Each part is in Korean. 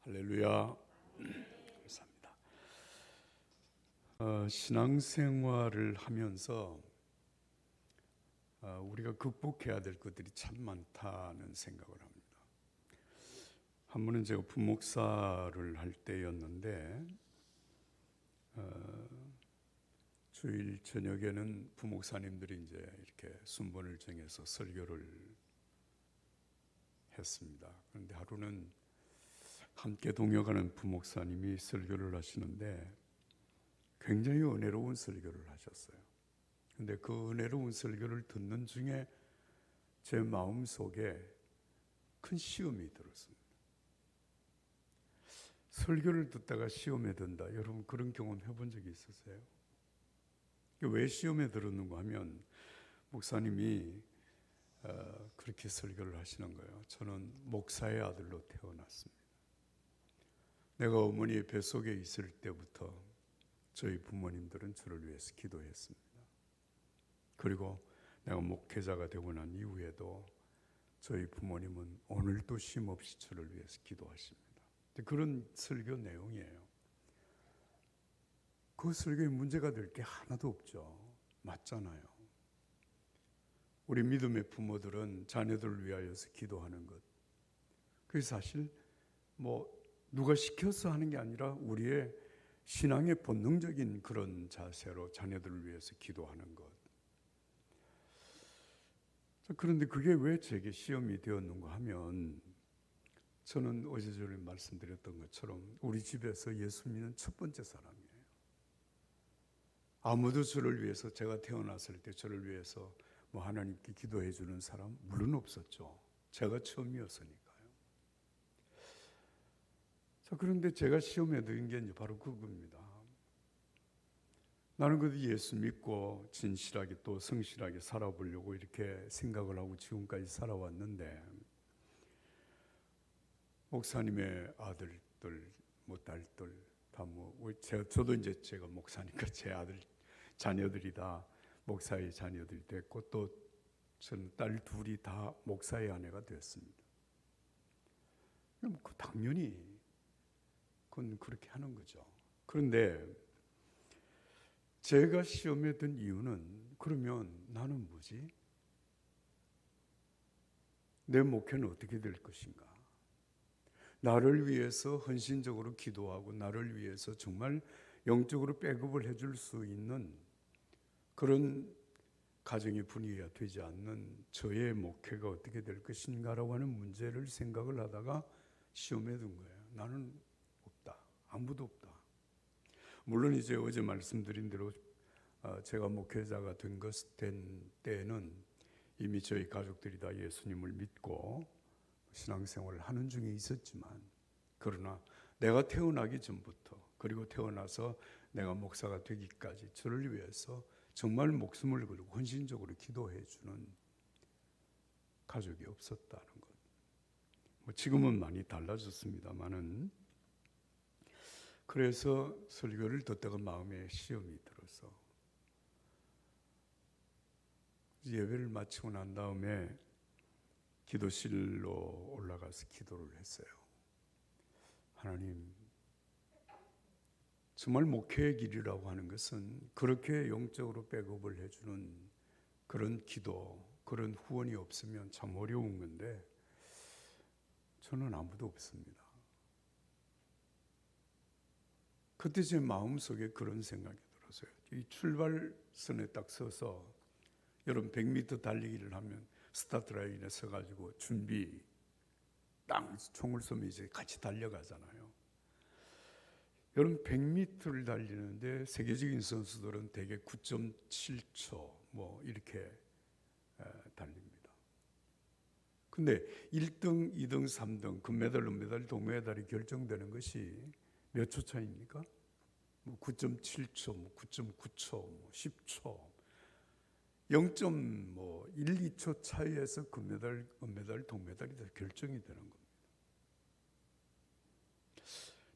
할렐루야. 감사합니다. 신앙생활을 하면서 우리가 극복해야 될 것들이 참 많다는 생각을 합니다. 한 번은 제가 부목사를 할 때였는데 주일 저녁에는 부목사님들이 이제 이렇게 순번을 정해서 설교를 했습니다. 그런데 하루는 함께 동역하는 부목사님이 설교를 하시는데 굉장히 은혜로운 설교를 하셨어요. 그런데 그 은혜로운 설교를 듣는 중에 제 마음속에 큰 시험이 들었습니다. 설교를 듣다가 시험에 든다. 여러분 그런 경험 해본 적이 있으세요? 왜 시험에 들었는가 하면 목사님이 그렇게 설교를 하시는 거예요. 저는 목사의 아들로 태어났습니다. 내가 어머니의 뱃속에 있을 때부터 저희 부모님들은 저를 위해서 기도했습니다. 그리고 내가 목회자가 되고 난 이후에도 저희 부모님은 오늘도 쉼없이 저를 위해서 기도하십니다. 그런 설교 내용이에요. 그 설교에 문제가 될 게 하나도 없죠. 맞잖아요. 우리 믿음의 부모들은 자녀들을 위하여서 기도하는 것, 그게 사실 누가 시켜서 하는 게 아니라 우리의 신앙의 본능적인 그런 자세로 자녀들을 위해서 기도하는 것. 그런데 그게 왜 제게 시험이 되었는가 하면, 저는 어제 전에 말씀드렸던 것처럼 우리 집에서 예수 믿는 첫 번째 사람이에요. 아무도 저를 위해서, 제가 태어났을 때 저를 위해서 하나님께 기도해 주는 사람 물론 없었죠. 제가 처음이었으니까요. 그런데 제가 시험에 든 게 바로 그겁니다. 나는 그래도 예수 믿고 진실하게 또 성실하게 살아보려고 이렇게 생각을 하고 지금까지 살아왔는데, 목사님의 아들들, 딸들 다 저도 이제 제가 목사니까 제 아들 자녀들이 다 목사의 자녀들이 됐고, 또 저는 딸 둘이 다 목사의 아내가 됐습니다. 그럼 당연히 그건 그렇게 하는 거죠. 그런데 제가 시험에 든 이유는, 그러면 나는 뭐지? 내 목회는 어떻게 될 것인가? 나를 위해서 헌신적으로 기도하고 나를 위해서 정말 영적으로 백업을 해줄 수 있는 그런 가정의 분위기가 되지 않는 저의 목회가 어떻게 될 것인가라고 하는 문제를 생각을 하다가 시험에 든 거예요. 나는 없다. 아무도 없다. 물론 이제 어제 말씀드린 대로 제가 목회자가 된 때에는 이미 저희 가족들이 다 예수님을 믿고 신앙생활을 하는 중에 있었지만, 그러나 내가 태어나기 전부터, 그리고 태어나서 내가 목사가 되기까지 저를 위해서 정말 목숨을 걸고 헌신적으로 기도해 주는 가족이 없었다는 것. 지금은 많이 달라졌습니다만은, 그래서 설교를 듣다가 마음에 시험이 들어서 예배를 마치고 난 다음에 기도실로 올라가서 기도를 했어요. 하나님, 정말 목회의 길이라고 하는 것은 그렇게 영적으로 백업을 해주는 그런 기도, 그런 후원이 없으면 참 어려운 건데 저는 아무도 없습니다. 그때 제 마음속에 그런 생각이 들었어요. 이 출발선에 딱 서서, 여러분 100m 달리기를 하면 스타트 라인에 서가지고 준비, 땅 총을 쏘면 이제 같이 달려가잖아요. 여러분 100m를 달리는데 세계적인 선수들은 대개 9.7초 이렇게 달립니다. 근데 1등, 2등, 3등, 금메달, 은메달, 동메달이 결정되는 것이 몇 초 차이입니까? 9.7초, 9.9초, 10초, 0.1, 2초 차이에서 금메달, 은메달, 동메달이 다 결정이 되는 겁니다.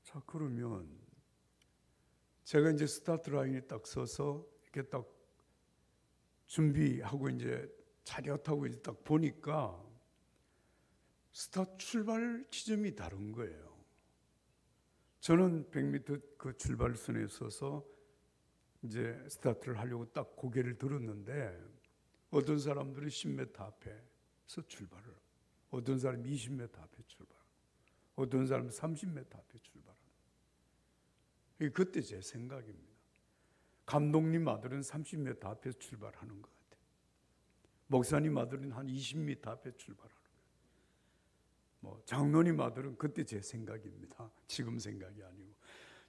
자, 그러면 제가 이제 스타트 라인에 딱 서서 이렇게 딱 준비하고 이제 차렷하고 이제 딱 보니까 스타트 출발 지점이 다른 거예요. 저는 100m 그 출발선에 서서 이제 스타트를 하려고 딱 고개를 들었는데 어떤 사람들은 10m 앞에서 출발을 하고 어떤 사람은 20m 앞에 출발하고 어떤 사람은 30m 앞에 출발하고 그때 제 생각입니다. 감독님 아들은 30m 앞에 출발하는 것 같아요. 목사님 아들은 한 20m 앞에 출발하는 거예요. 장로님 아들은 그때 제 생각입니다. 지금 생각이 아니고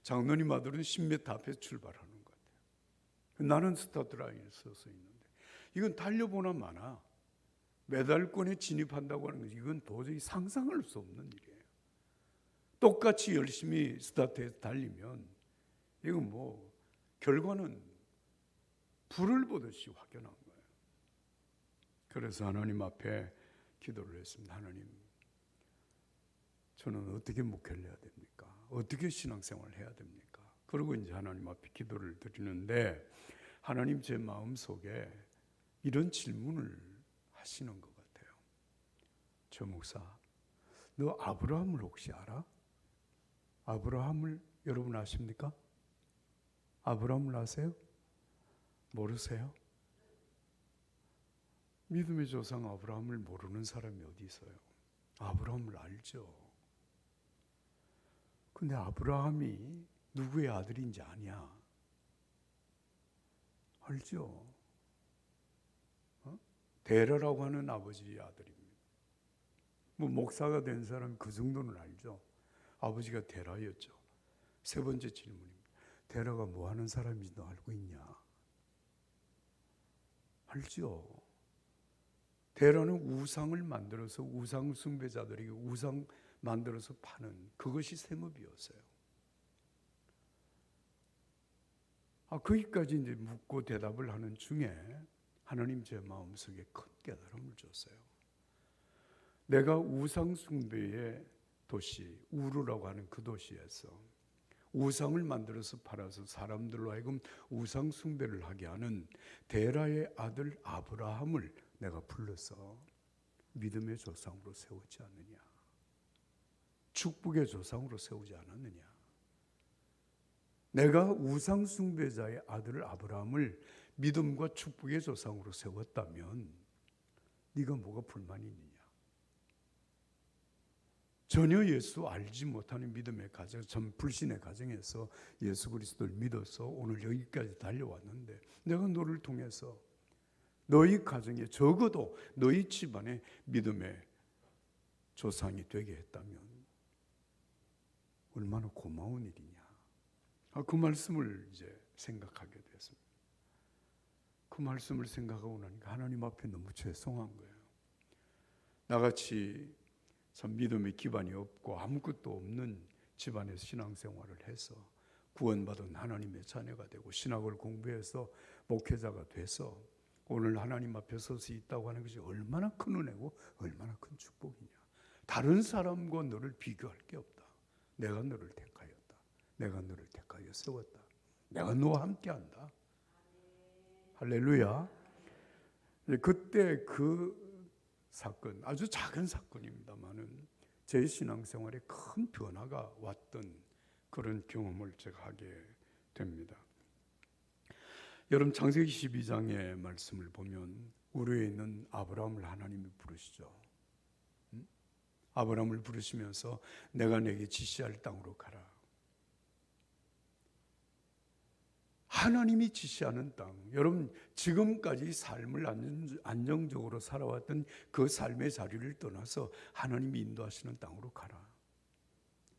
장로님 아들은 10m 앞에 출발하는 것 같아요. 나는 스타트 라인에 서서 있는데 이건 달려보나 마나 메달권에 진입한다고 하는 것이 이건 도저히 상상할 수 없는 일이에요. 똑같이 열심히 스타트에서 달리면 이건 결과는 불을 보듯이 확연한 거예요. 그래서 하나님 앞에 기도를 했습니다. 하나님, 저는 어떻게 목회를 해야 됩니까? 어떻게 신앙생활을 해야 됩니까? 그리고 이제 하나님 앞에 기도를 드리는데 하나님 제 마음속에 이런 질문을 하시는 것 같아요. 저 목사, 너 아브라함을 혹시 알아? 아브라함을 여러분 아십니까? 아브라함을 아세요? 모르세요? 믿음의 조상 아브라함을 모르는 사람이 어디 있어요? 아브라함을 알죠. 근데 아브라함이 누구의 아들인지 아냐? 알죠. 데라라고 하는 아버지의 아들입니다. 목사가 된 사람이 그 정도는 알죠. 아버지가 데라였죠. 세 번째 질문입니다. 데라가 뭐 하는 사람인지 너 알고 있냐? 알죠. 데라는 우상을 만들어서 우상 숭배자들에게 우상 만들어서 파는 그것이 생업이었어요. 거기까지 이제 묻고 대답을 하는 중에 하나님 제 마음속에 큰 깨달음을 줬어요. 내가 우상 숭배의 도시 우르라고 하는 그 도시에서 우상을 만들어서 팔아서 사람들로 하여금 우상 숭배를 하게 하는 데라의 아들 아브라함을 내가 불러서 믿음의 조상으로 세우지 않느냐, 축복의 조상으로 세우지 않았느냐. 내가 우상 숭배자의 아들 아브라함을 믿음과 축복의 조상으로 세웠다면 네가 뭐가 불만이 있느냐. 전혀 예수 알지 못하는 믿음의 가정, 전 불신의 가정에서 예수 그리스도를 믿어서 오늘 여기까지 달려왔는데 내가 너를 통해서 너희 가정에 적어도 너희 집안의 믿음의 조상이 되게 했다면 얼마나 고마운 일이냐. 그 말씀을 이제 생각하게 됐습니다. 그 말씀을 생각하고 나니까 하나님 앞에 너무 죄송한 거예요. 나같이 참 믿음의 기반이 없고 아무것도 없는 집안에서 신앙생활을 해서 구원받은 하나님의 자녀가 되고 신학을 공부해서 목회자가 돼서 오늘 하나님 앞에 설 수 있다고 하는 것이 얼마나 큰 은혜고 얼마나 큰 축복이냐. 다른 사람과 너를 비교할 게 없다. 내가 너를 택하였다. 내가 너를 택하여 세웠다. 내가 너와 함께한다. 할렐루야. 그때 그 사건, 아주 작은 사건입니다만은 제 신앙생활에 큰 변화가 왔던 그런 경험을 제가 하게 됩니다. 여러분 창세기 12장의 말씀을 보면 우르에 있는 아브라함을 하나님이 부르시죠. 아브라함을 부르시면서 내가 내게 지시할 땅으로 가라. 하나님이 지시하는 땅, 여러분 지금까지 삶을 안정적으로 살아왔던 그 삶의 자리를 떠나서 하나님이 인도하시는 땅으로 가라.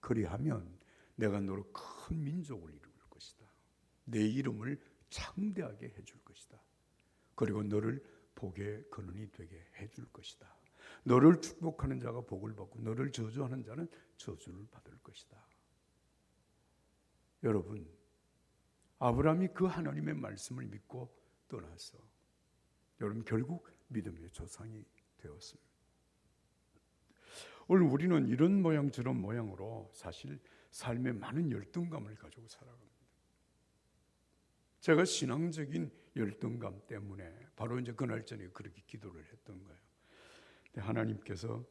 그리하면 내가 너로 큰 민족을 이룰 것이다. 내 이름을 창대하게 해줄 것이다. 그리고 너를 복의 근원이 되게 해줄 것이다. 너를 축복하는 자가 복을 받고 너를 저주하는 자는 저주를 받을 것이다. 여러분, 아브라함이 그 하나님의 말씀을 믿고 떠나서 여러분 결국 믿음의 조상이 되었습니다. 오늘 우리는 이런 모양 저런 모양으로 사실 삶에 많은 열등감을 가지고 살아갑니다. 제가 신앙적인 열등감 때문에 바로 이제 그날 저녁에 그렇게 기도를 했던 거예요. 하나님께서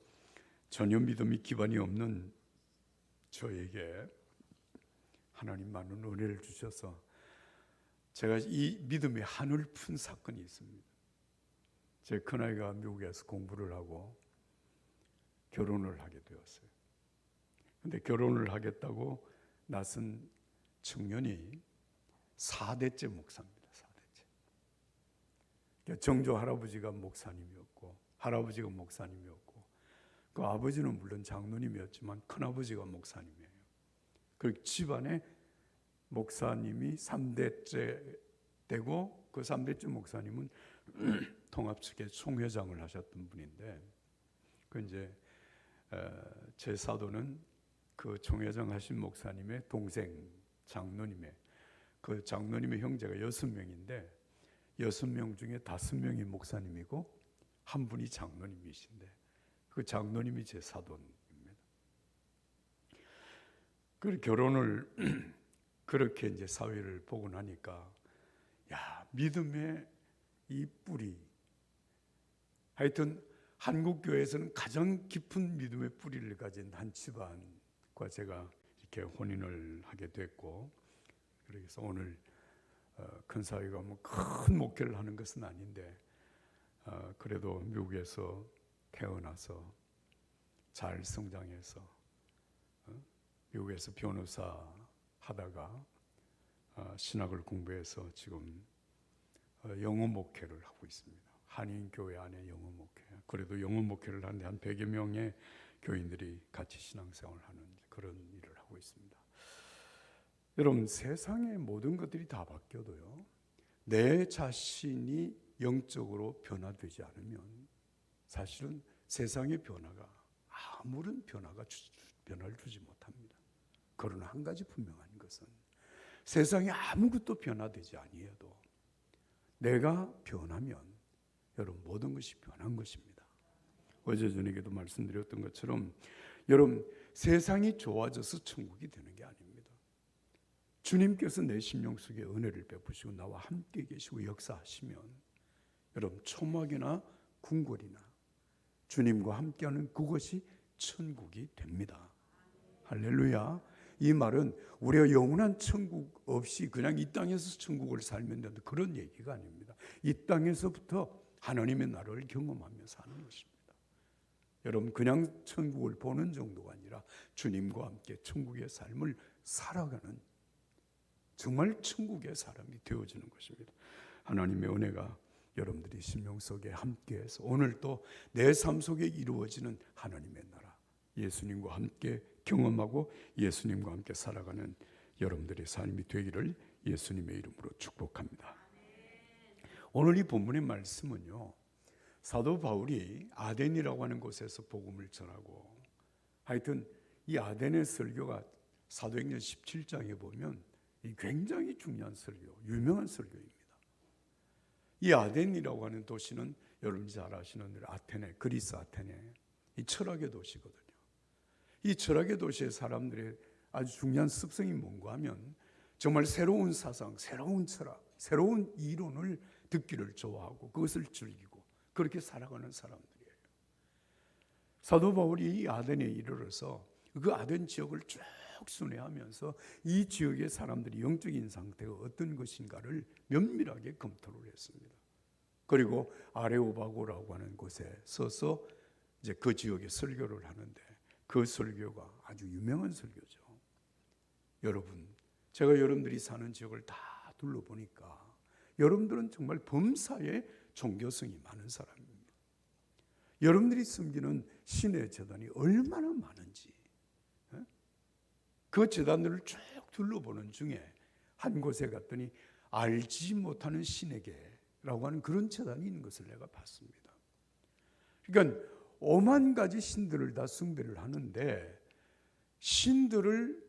전혀 믿음이 기반이 없는 저에게 하나님 많은 은혜를 주셔서 제가 이 믿음의 한을 푼 사건이 있습니다. 제 큰아이가 미국에서 공부를 하고 결혼을 하게 되었어요. 근데 결혼을 하겠다고 나선 청년이 4대째 목사입니다. 4대째. 그러니까 정조 할아버지가 목사님이었고 할아버지가 목사님이었고 그 아버지는 물론 장로님이었지만 큰아버지가 목사님이에요. 그 집안에 목사님이 3대째 되고 그 3대째 목사님은 통합 측의 총회장을 하셨던 분인데 그 이제 제 사도는 그 총회장 하신 목사님의 동생 장로님의 그 장로님의 형제가 6명인데 6명 중에 5명이 목사님이고 한 분이 장로님이신데 그 장로님이 제 사돈입니다. 그 결혼을 그렇게 이제 사회를 보고 나니까 야, 믿음의 이 뿌리, 하여튼 한국 교회에서는 가장 깊은 믿음의 뿌리를 가진 한 집안과 제가 이렇게 혼인을 하게 됐고, 그래서 오늘 큰 사회가 뭐 큰 목회를 하는 것은 아닌데 그래도 미국에서 태어나서 잘 성장해서 미국에서 변호사 하다가 신학을 공부해서 지금 영어 목회를 하고 있습니다. 한인교회 안에 영어 목회. 그래도 영어 목회를 하는데 한 100여 명의 교인들이 같이 신앙생활을 하는 그런 일을 하고 있습니다. 여러분, 세상의 모든 것들이 다 바뀌어도요, 내 자신이 영적으로 변화되지 않으면 사실은 세상의 변화가 아무런 변화를 주지 못합니다. 그러나 한 가지 분명한 것은 세상에 아무것도 변화되지 아니해도 내가 변하면 여러분 모든 것이 변한 것입니다. 어제 저녁에도 말씀드렸던 것처럼 여러분 세상이 좋아져서 천국이 되는 게 아닙니다. 주님께서 내 심령 속에 은혜를 베푸시고 나와 함께 계시고 역사하시면 여러분 초막이나 궁궐이나 주님과 함께하는 그것이 천국이 됩니다. 할렐루야. 이 말은 우리가 영원한 천국 없이 그냥 이 땅에서 천국을 살면 된다 그런 얘기가 아닙니다. 이 땅에서부터 하나님의 나라를 경험하며 사는 것입니다. 여러분 그냥 천국을 보는 정도가 아니라 주님과 함께 천국의 삶을 살아가는 정말 천국의 사람이 되어지는 것입니다. 하나님의 은혜가 여러분들이 심령 속에 함께해서 오늘 또 내 삶 속에 이루어지는 하나님의 나라 예수님과 함께 경험하고 예수님과 함께 살아가는 여러분들의 삶이 되기를 예수님의 이름으로 축복합니다. 오늘 이 본문의 말씀은요, 사도 바울이 아덴이라고 하는 곳에서 복음을 전하고, 하여튼 이 아덴의 설교가 사도행전 17장에 보면 굉장히 중요한 설교, 유명한 설교입니다. 이 아덴이라고 하는 도시는 여러분이 잘 아시는 대로 아테네, 그리스 아테네, 이 철학의 도시거든요. 이 철학의 도시의 사람들의 아주 중요한 습성이 뭔가 하면 정말 새로운 사상, 새로운 철학, 새로운 이론을 듣기를 좋아하고 그것을 즐기고 그렇게 살아가는 사람들이에요. 사도 바울이 이 아덴에 이르러서 그 아덴 지역을 쭉 순회하면서 이 지역의 사람들이 영적인 상태가 어떤 것인가를 면밀하게 검토를 했습니다. 그리고 아레오바고라고 하는 곳에 서서 이제 그 지역에 설교를 하는데 그 설교가 아주 유명한 설교죠. 여러분, 제가 여러분들이 사는 지역을 다 둘러보니까 여러분들은 정말 범사에 종교성이 많은 사람입니다. 여러분들이 섬기는 신의 제단이 얼마나 많은지 그 제단들을 쭉 둘러보는 중에 한 곳에 갔더니 알지 못하는 신에게라고 하는 그런 제단이 있는 것을 내가 봤습니다. 그러니까 5만 가지 신들을 다 숭배를 하는데 신들을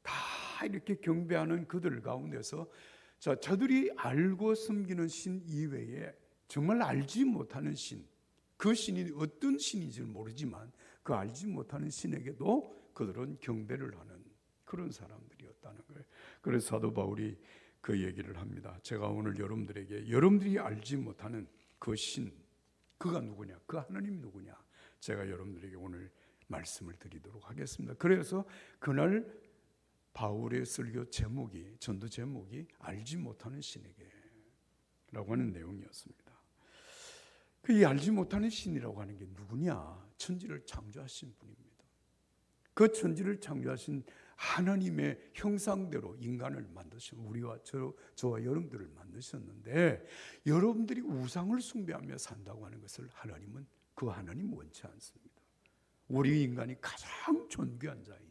다 이렇게 경배하는 그들 가운데서 저들이 알고 섬기는 신 이외에 정말 알지 못하는 신, 그 신이 어떤 신인지를 모르지만 그 알지 못하는 신에게도 그들은 경배를 하는 그런 사람들이었다는 거예요. 그래서 사도 바울이 그 얘기를 합니다. 제가 오늘 여러분들에게 여러분들이 알지 못하는 그 신, 그가 누구냐, 그 하나님이 누구냐, 제가 여러분들에게 오늘 말씀을 드리도록 하겠습니다. 그래서 그날 바울의 설교 제목이, 전도 제목이 알지 못하는 신에게 라고 하는 내용이었습니다. 이 알지 못하는 신이라고 하는 게 누구냐? 천지를 창조하신 분입니다. 그 천지를 창조하신 하나님의 형상대로 인간을 만드신, 우리와 저와 여러분들을 만드셨는데, 여러분들이 우상을 숭배하며 산다고 하는 것을 하나님은, 그 하나님 원치 않습니다. 우리 인간이 가장 존귀한 자인데,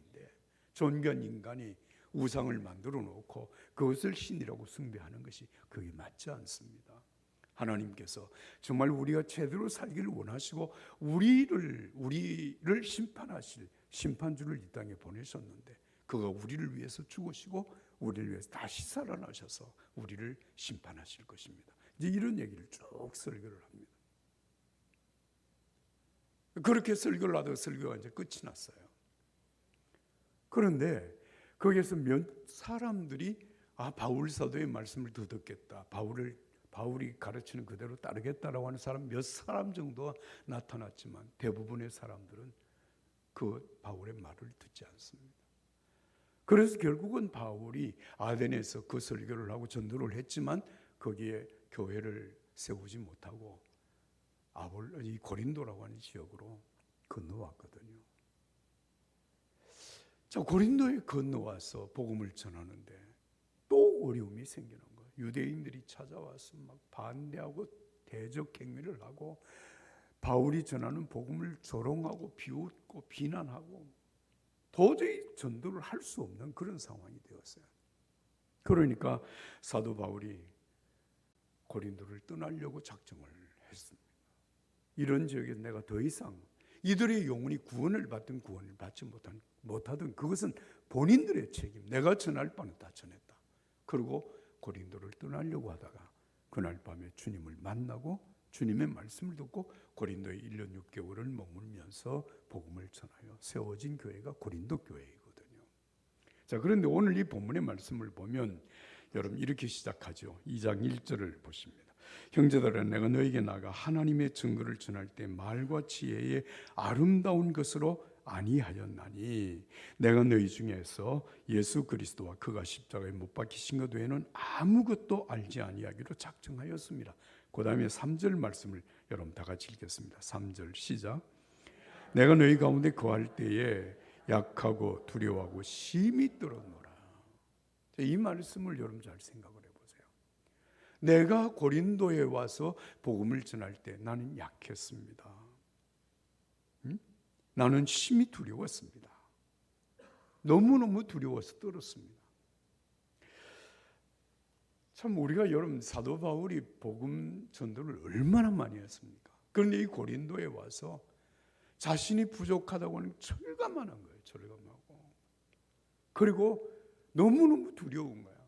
존귀한 인간이 우상을 만들어 놓고 그것을 신이라고 숭배하는 것이 그게 맞지 않습니다. 하나님께서 정말 우리가 제대로 살기를 원하시고 우리를 심판하실 심판주를 이 땅에 보내셨는데, 그가 우리를 위해서 죽으시고 우리를 위해서 다시 살아나셔서 우리를 심판하실 것입니다. 이제 이런 얘기를 쭉 설교를 합니다. 그렇게 설교를 하다가 설교가 이제 끝이 났어요. 그런데 거기에서 몇 사람들이 바울 사도의 말씀을 더 듣겠다, 바울이 가르치는 그대로 따르겠다라고 하는 사람 몇 사람 정도가 나타났지만, 대부분의 사람들은 그 바울의 말을 듣지 않습니다. 그래서 결국은 바울이 아덴에서 그 설교를 하고 전도를 했지만 거기에 교회를 세우지 못하고 이 고린도라고 하는 지역으로 건너왔거든요. 자, 고린도에 건너와서 복음을 전하는데 또 어려움이 생기는 거예요. 유대인들이 찾아와서 막 반대하고 대적 행위를 하고, 바울이 전하는 복음을 조롱하고 비웃고 비난하고, 도저히 전도를 할 수 없는 그런 상황이 되었어요. 그러니까 사도 바울이 고린도를 떠나려고 작정을 했습니다. 이런 지역에 내가 더 이상 이들의 영혼이 구원을 받든 구원을 받지 못하든 그것은 본인들의 책임, 내가 전할 바는 다 전했다. 그리고 고린도를 떠나려고 하다가 그날 밤에 주님을 만나고 주님의 말씀을 듣고 고린도에 1년 6개월을 머물면서 복음을 전하여 세워진 교회가 고린도 교회이거든요. 자, 그런데 오늘 이 본문의 말씀을 보면 여러분 이렇게 시작하죠. 2장 1절을 보십니다. 형제들아, 내가 너에게 나가 하나님의 증거를 전할 때 말과 지혜의 아름다운 것으로 아니하였나니, 내가 너희 중에서 예수 그리스도와 그가 십자가에 못 박히신 것 외에는 아무것도 알지 아니하기로 작정하였습니다. 그 다음에 3절 말씀을 여러분 다 같이 읽겠습니다. 3절 시작. 내가 너희 가운데 거할 때에 약하고 두려워하고 심히 떨었노라. 이 말씀을 여러분 잘 생각을 해보세요. 내가 고린도에 와서 복음을 전할 때 나는 약했습니다. 나는 심히 두려웠습니다. 너무너무 두려워서 떨었습니다. 참, 우리가 여러분 사도 바울이 복음 전도를 얼마나 많이 했습니까? 그런데 이 고린도에 와서 자신이 부족하다고 하는 철감하는 거예요. 철감하고. 그리고 너무너무 두려운 거야.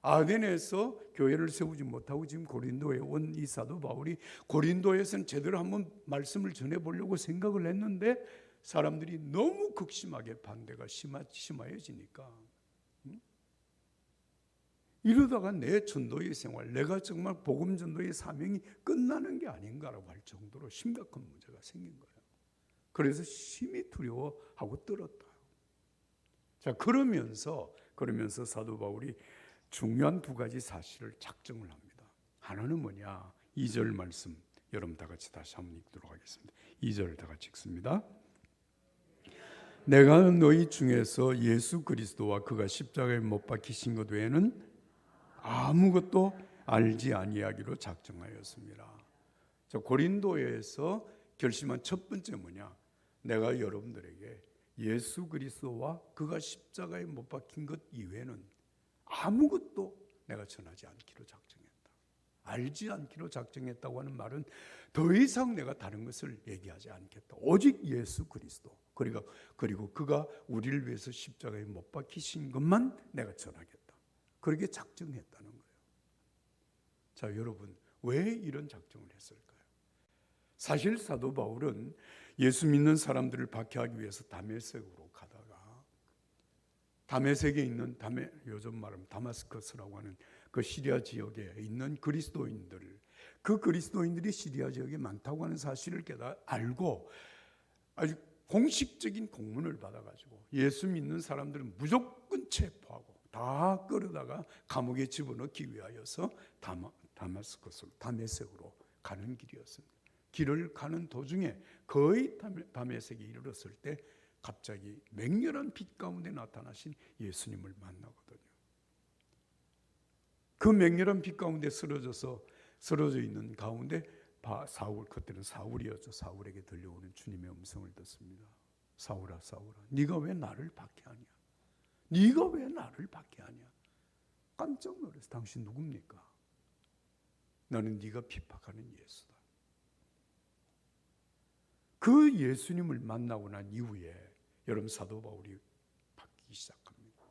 아덴에서 교회를 세우지 못하고 지금 고린도에 온 이 사도 바울이 고린도에서는 제대로 한번 말씀을 전해보려고 생각을 했는데 사람들이 너무 극심하게 반대가 심해지니까 이러다가 내 전도의 생활, 내가 정말 복음 전도의 사명이 끝나는 게 아닌가라고 할 정도로 심각한 문제가 생긴 거예요. 그래서 심히 두려워하고 떨었다. 자, 그러면서 사도 바울이 중요한 두 가지 사실을 작정을 합니다. 하나는 뭐냐? 2절 말씀 여러분 다 같이 다시 한번 읽도록 하겠습니다. 2절 다 같이 읽습니다. 내가 너희 중에서 예수 그리스도와 그가 십자가에 못 박히신 것 외에는 아무것도 알지 아니하기로 작정하였습니다. 자, 고린도에서 결심한 첫 번째 뭐냐? 내가 여러분들에게 예수 그리스도와 그가 십자가에 못 박힌 것 이외에는 아무것도 내가 전하지 않기로 작정했다. 알지 않기로 작정했다고 하는 말은 더 이상 내가 다른 것을 얘기하지 않겠다. 오직 예수 그리스도, 그리고 그가 우리를 위해서 십자가에 못 박히신 것만 내가 전하겠다. 그렇게 작정했다는 거예요. 자, 여러분, 왜 이런 작정을 했을까요? 사실 사도 바울은 예수 믿는 사람들을 박해하기 위해서 다메섹으로 가다가 다메섹에 있는 요즘 말하면 다마스커스라고 하는 그 시리아 지역에 있는 그 그리스도인들이 시리아 지역에 많다고 하는 사실을 알고 아주 공식적인 공문을 받아가지고 예수 믿는 사람들은 화끈 체포하고 다 끌어다가 감옥에 집어넣기 위하여서 다메섹으로 가는 길이었습니다. 길을 가는 도중에 거의 다메섹에 이르렀을 때 갑자기 맹렬한 빛 가운데 나타나신 예수님을 만나거든요. 그 맹렬한 빛 가운데 쓰러져 있는 가운데 사울, 그때는 사울이었죠. 사울에게 들려오는 주님의 음성을 듣습니다. 사울아, 사울아, 네가 왜 나를 박해하냐? 네가 왜 나를 박해하냐? 깜짝 놀라서 당신 누굽니까? 나는 네가 핍박하는 예수다. 그 예수님을 만나고 난 이후에 여러분 사도 바울이 바뀌기 시작합니다.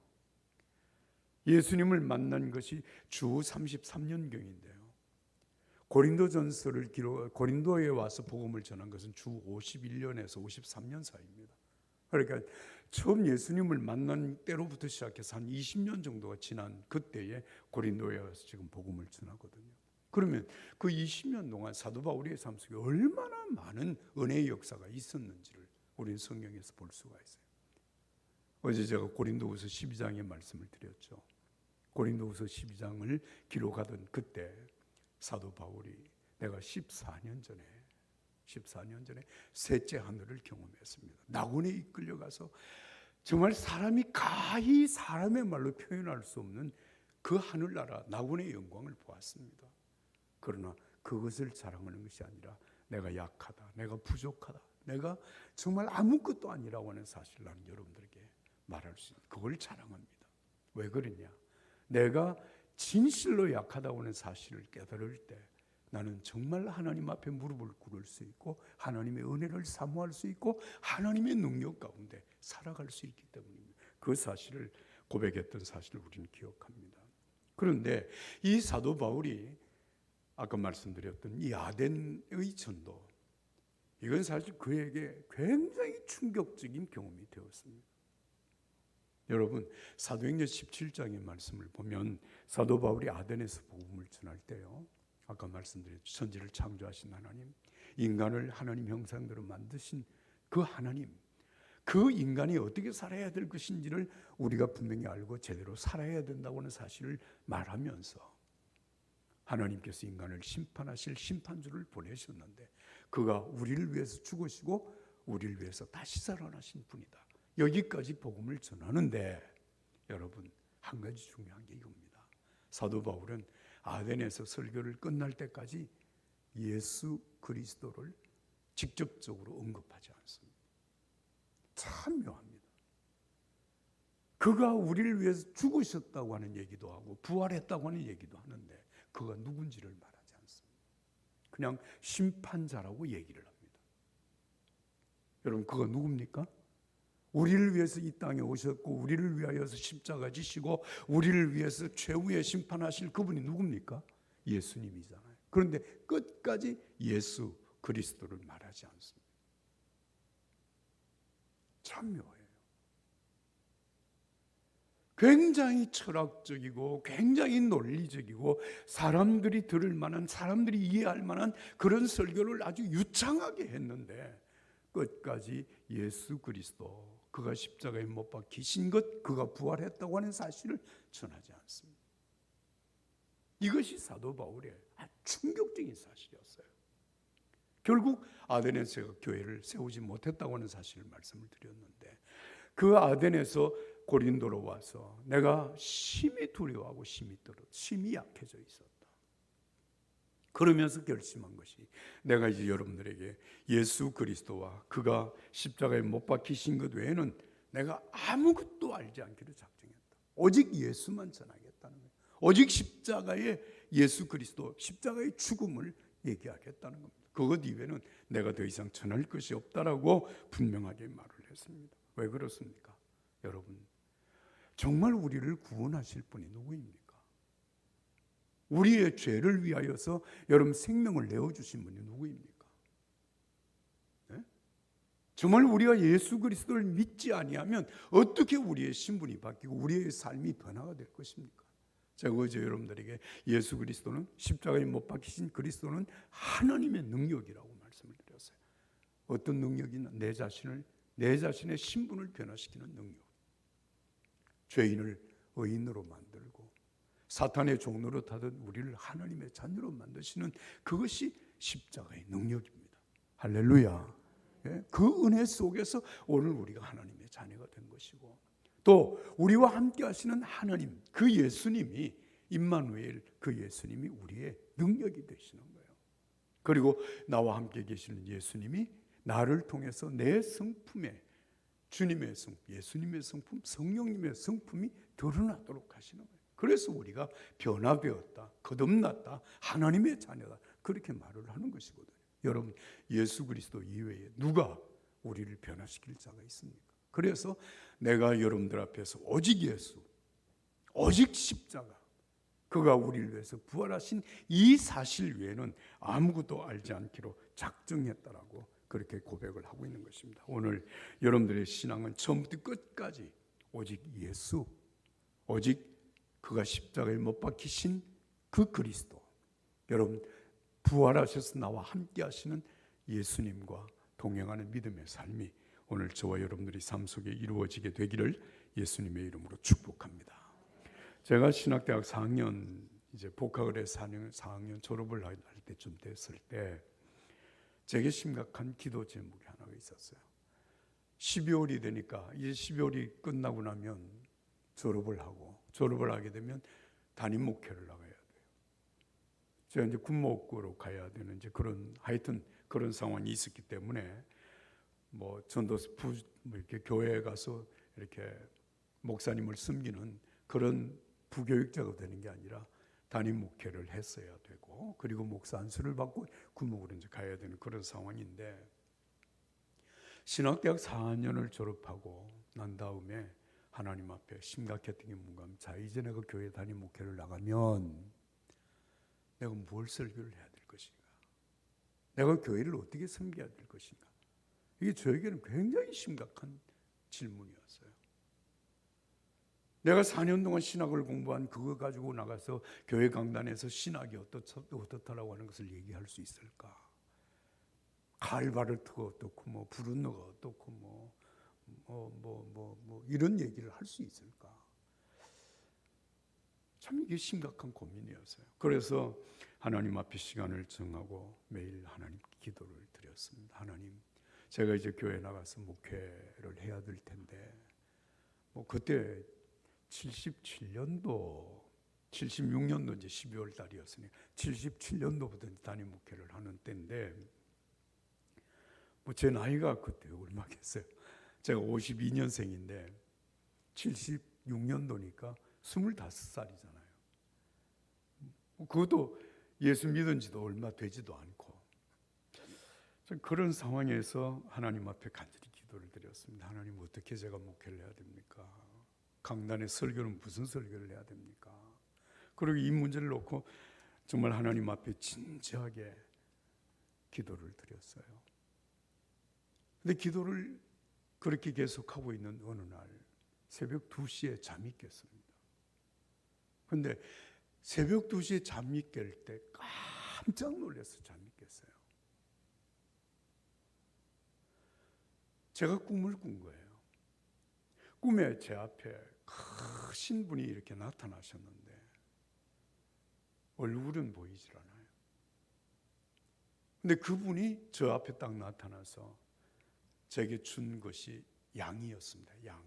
예수님을 만난 것이 주 33년경인데요. 고린도전서를 고린도에 와서 복음을 전한 것은 주 51년에서 53년 사이입니다. 그러니까 처음 예수님을 만난 때로부터 시작해서 한 20년 정도가 지난 그때에 고린도에 와서 지금 복음을 전하거든요. 그러면 그 20년 동안 사도 바울의 삶 속에 얼마나 많은 은혜의 역사가 있었는지를 우리는 성경에서 볼 수가 있어요. 어제 제가 고린도후서 12장의 말씀을 드렸죠. 고린도후서 12장을 기록하던 그때 사도 바울이 내가 14년 전에 셋째 하늘을 경험했습니다. 낙원에 이끌려가서 정말 사람이 가히 사람의 말로 표현할 수 없는 그 하늘나라 낙원의 영광을 보았습니다. 그러나 그것을 자랑하는 것이 아니라 내가 약하다, 내가 부족하다, 내가 정말 아무것도 아니라고 하는 사실을 나는 여러분들에게 말할 수 있는, 그걸 자랑합니다. 왜 그러냐? 내가 진실로 약하다고 하는 사실을 깨달을 때 나는 정말 하나님 앞에 무릎을 꿇을 수 있고 하나님의 은혜를 사모할 수 있고 하나님의 능력 가운데 살아갈 수 있기 때문입니다. 그 사실을 고백했던 사실을 우리는 기억합니다. 그런데 이 사도 바울이 아까 말씀드렸던 이 아덴의 전도, 이건 사실 그에게 굉장히 충격적인 경험이 되었습니다. 여러분 사도행전 17장의 말씀을 보면 사도 바울이 아덴에서 복음을 전할 때요, 아까 말씀드렸죠. 천지를 창조하신 하나님, 인간을 하나님 형상대로 만드신 그 하나님, 그 인간이 어떻게 살아야 될 것인지를 우리가 분명히 알고 제대로 살아야 된다고 하는 사실을 말하면서 하나님께서 인간을 심판하실 심판주를 보내셨는데 그가 우리를 위해서 죽으시고 우리를 위해서 다시 살아나신 분이다. 여기까지 복음을 전하는데 여러분 한 가지 중요한 게 이겁니다. 사도 바울은 아덴에서 설교를 끝날 때까지 예수 그리스도를 직접적으로 언급하지 않습니다. 참 묘합니다. 그가 우리를 위해서 죽으셨다고 하는 얘기도 하고 부활했다고 하는 얘기도 하는데 그가 누군지를 말하지 않습니다. 그냥 심판자라고 얘기를 합니다. 여러분 그가 누굽니까? 우리를 위해서 이 땅에 오셨고 우리를 위하여서 십자가 지시고 우리를 위해서 최후의 심판하실 그분이 누굽니까? 예수님이잖아요. 그런데 끝까지 예수 그리스도를 말하지 않습니다. 참 묘해요. 굉장히 철학적이고 굉장히 논리적이고 사람들이 들을 만한, 사람들이 이해할 만한 그런 설교를 아주 유창하게 했는데 끝까지 예수 그리스도, 그가 십자가에 못 박히신 것, 그가 부활했다고 하는 사실을 전하지 않습니다. 이것이 사도 바울의 충격적인 사실이었어요. 결국 아덴에서 교회를 세우지 못했다고 하는 사실을 말씀을 드렸는데 그 아덴에서 고린도로 와서 내가 심히 두려워하고 심히 약해져 있었다. 그러면서 결심한 것이 내가 이제 여러분들에게 예수 그리스도와 그가 십자가에 못 박히신 것 외에는 내가 아무것도 알지 않기로 작정했다. 오직 예수만 전하겠다는 거예요. 오직 십자가의 예수 그리스도, 십자가의 죽음을 얘기하겠다는 겁니다. 그것 이외에는 내가 더 이상 전할 것이 없다라고 분명하게 말을 했습니다. 왜 그렇습니까? 여러분 정말 우리를 구원하실 분이 누구입니까? 우리의 죄를 위하여서 여러분 생명을 내어주신 분이 누구입니까? 네? 정말 우리가 예수 그리스도를 믿지 아니하면 어떻게 우리의 신분이 바뀌고 우리의 삶이 변화가 될 것입니까? 제가 어제 여러분들에게 예수 그리스도는, 십자가에 못 박히신 그리스도는 하나님의 능력이라고 말씀을 드렸어요. 어떤 능력이냐? 내 자신의 신분을 변화시키는 능력. 죄인을 의인으로 만들고 사탄의 종로로 타던 우리를 하나님의 자녀로 만드시는 그것이 십자가의 능력입니다. 할렐루야. 예? 그 은혜 속에서 오늘 우리가 하나님의 자녀가 된 것이고, 또 우리와 함께 하시는 하나님, 그 예수님이, 임마누엘, 그 예수님이 우리의 능력이 되시는 거예요. 그리고 나와 함께 계시는 예수님이 나를 통해서 내 성품에 주님의 성품, 예수님의 성품, 성령님의 성품이 드러나도록 하시는 거예요. 그래서 우리가 변화되었다, 거듭났다, 하나님의 자녀다, 그렇게 말을 하는 것이거든요. 여러분, 예수 그리스도 이외에 누가 우리를 변화시킬 자가 있습니까? 그래서 내가 여러분들 앞에서 오직 예수, 오직 십자가, 그가 우리를 위해서 부활하신 이 사실 외에는 아무것도 알지 않기로 작정했다라고 그렇게 고백을 하고 있는 것입니다. 오늘 여러분들의 신앙은 처음부터 끝까지 오직 예수, 오직 그가 십자가에 못 박히신 그 그리스도, 여러분 부활하셔서 나와 함께 하시는 예수님과 동행하는 믿음의 삶이 오늘 저와 여러분들의 삶 속에 이루어지게 되기를 예수님의 이름으로 축복합니다. 제가 신학대학 4학년 이제 복학을 해서 4학년 졸업을 할 때쯤 됐을 때 되게 심각한 기도 제목이 하나가 있었어요. 12월이 되니까 이제 12월이 끝나고 나면 졸업을 하게 되면 담임 목회를 나가야 돼요. 제가 이제 군목으로 가야 되는 이제 하여튼 그런 상황이 있었기 때문에 뭐 전도서 이렇게 교회에 가서 이렇게 목사님을 섬기는 그런 부교육자가 되는 게 아니라 담임 목회를 했어야 되고, 그리고 목사 안수를 받고 군목으로 이제 가야 되는 그런 상황인데, 신학대학 4년을 졸업하고 난 다음에 하나님 앞에 심각했던 게 뭔가 하면, 자 이제 내가 교회 담임 목회를 나가면 내가 뭘 설교를 해야 될 것인가, 내가 교회를 어떻게 섬겨야 될 것인가. 이게 저에게는 굉장히 심각한 질문이었어요. 내가 4년 동안 신학을 공부한 그거 가지고 나가서 교회 강단에서 신학이 어떻다라고 하는 것을 얘기할 수 있을까? 갈바르트가 어떻고 뭐 브루너가 어떻고 뭐 이런 얘기를 할 수 있을까? 참 이게 심각한 고민이었어요. 그래서 하나님 앞에 시간을 정하고 매일 하나님 기도를 드렸습니다. 하나님, 제가 이제 교회 나가서 목회를 해야 될 텐데, 뭐 그때 76년도 이제 12월 달이었으니 77년도부터 담임 목회를 하는 때인데, 뭐 제 나이가 그때 얼마겠어요? 제가 52년생인데 76년도니까 25살이잖아요. 그것도 예수 믿은 지도 얼마 되지도 않고, 그런 상황에서 하나님 앞에 간절히 기도를 드렸습니다. 하나님, 어떻게 제가 목회를 해야 됩니까? 강단의 설교는 무슨 설교를 해야 됩니까? 그리고 이 문제를 놓고 정말 하나님 앞에 진지하게 기도를 드렸어요. 근데 기도를 그렇게 계속하고 있는 어느 날 새벽 2시에 잠이 깼습니다. 그런데 새벽 2시에 잠이 깰 때 깜짝 놀라서 잠이 깼어요. 제가 꿈을 꾼 거예요. 꿈에 제 앞에 크신 분이 이렇게 나타나셨는데 얼굴은 보이질 않아요. 근데 그분이 저 앞에 딱 나타나서 제게 준 것이 양이었습니다. 양.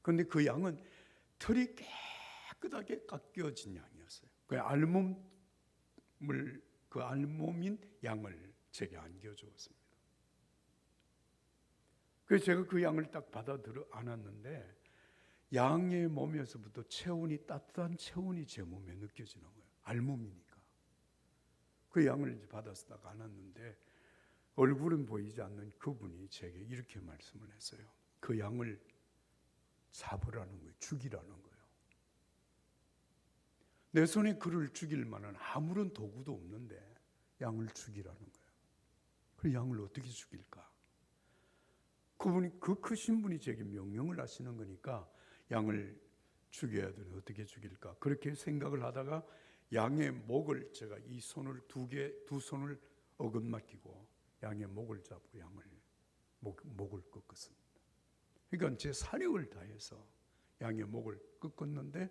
그런데 그 양은 털이 깨끗하게 깎여진 양이었어요. 그 알몸인 양을 제게 안겨주었습니다. 그래서 제가 그 양을 딱 받아들여 안았는데, 양의 몸에서부터 따뜻한 체온이 제 몸에 느껴지는 거예요. 알몸이니까. 그 양을 이제 받아서 딱 안았는데, 얼굴은 보이지 않는 그분이 제게 이렇게 말씀을 했어요. 그 양을 잡으라는 거예요. 죽이라는 거예요. 내 손에 그를 죽일 만한 아무런 도구도 없는데 양을 죽이라는 거예요. 그 양을 어떻게 죽일까? 그분이, 그 크신 분이 제게 명령을 하시는 거니까 양을 죽여야 되는데 어떻게 죽일까? 그렇게 생각을 하다가 양의 목을, 제가 이 손을 두 손을 어긋맞기고 양의 목을 잡고 양을 목을 꺾었습니다. 그러니까 제 사력을 다해서 양의 목을 꺾었는데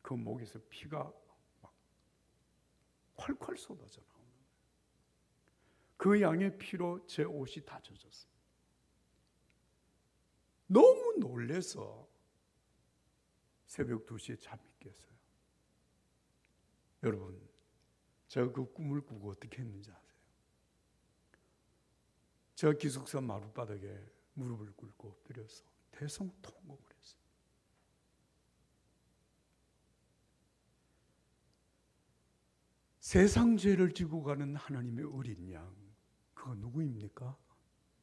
그 목에서 피가 막 콸콸 쏟아져 나오는 거예요. 그 양의 피로 제 옷이 다 젖었어요. 너무 놀라서 새벽 2시에 잠이 깼어요. 여러분, 제가 그 꿈을 꾸고 어떻게 했는지 아세요? 제가 기숙사 마룻바닥에 무릎을 꿇고 엎드려서 대성통곡을 했어요. 세상 죄를 지고 가는 하나님의 어린 양, 그거 누구입니까?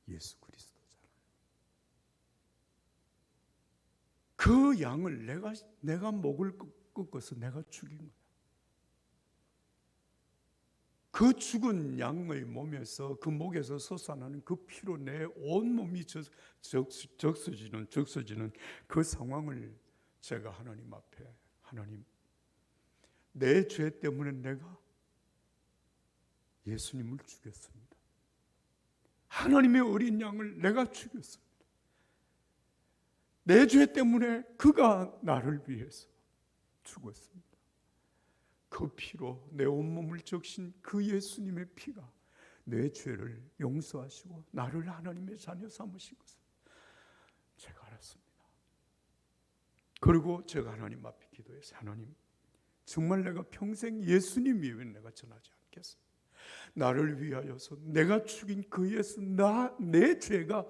예수 그리스도잖아요. 그 양을 내가 목을 꺾어서 내가 죽인 거야. 그 죽은 양의 몸에서, 그 목에서 솟아나는 그 피로 내 온몸이 적셔지는 그 상황을 제가 하나님 앞에, 하나님, 내 죄 때문에 내가 예수님을 죽였습니다. 하나님의 어린 양을 내가 죽였습니다. 내 죄 때문에 그가 나를 위해서 죽었습니다. 그 피로 내 온몸을 적신 그 예수님의 피가 내 죄를 용서하시고 나를 하나님의 자녀 삼으신 것을 제가 알았습니다. 그리고 제가 하나님 앞에 기도해서, 하나님, 정말 내가 평생 예수님 위에 내가 전하지 않겠습니다. 나를 위하여서 내가 죽인 그 예수, 내 죄가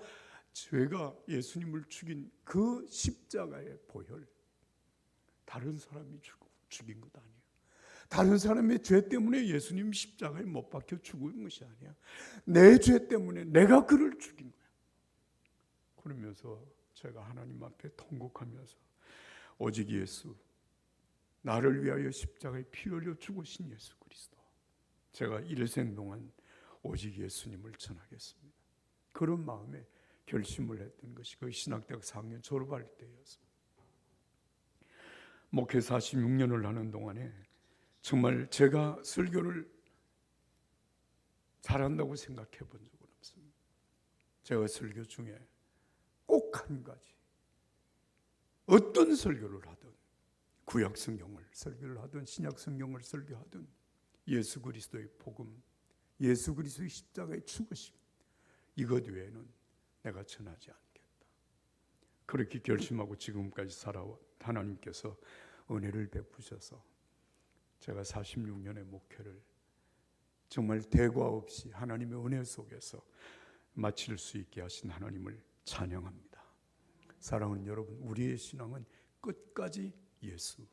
예수님을 죽인 그 십자가의 보혈, 다른 사람이 죽인 것 아니에요. 다른 사람의 죄 때문에 예수님 십자가에 못 박혀 죽은 것이 아니야. 내 죄 때문에 내가 그를 죽인 거야. 그러면서 제가 하나님 앞에 통곡하면서, 오직 예수, 나를 위하여 십자가에 피 흘려 죽으신 예수 그리스도, 제가 일생 동안 오직 예수님을 전하겠습니다. 그런 마음에 결심을 했던 것이 그 신학대학 4학년 졸업할 때였습니다. 목회 46년을 하는 동안에 정말 제가 설교를 잘한다고 생각해 본 적은 없습니다. 제가 설교 중에 꼭 한 가지, 어떤 설교를 하든, 구약 성경을 설교를 하든 신약 성경을 설교하든, 예수 그리스도의 복음, 예수 그리스도의 십자가의 죽으심, 이것 외에는 내가 전하지 않겠다. 그렇게 결심하고 지금까지 살아온 하나님께서 은혜를 베푸셔서 제가 46년의 목회를 정말 대과 없이 하나님의 은혜 속에서 마칠 수 있게 하신 하나님을 찬양합니다. 사랑하는 여러분, 우리의 신앙은 끝까지 예수,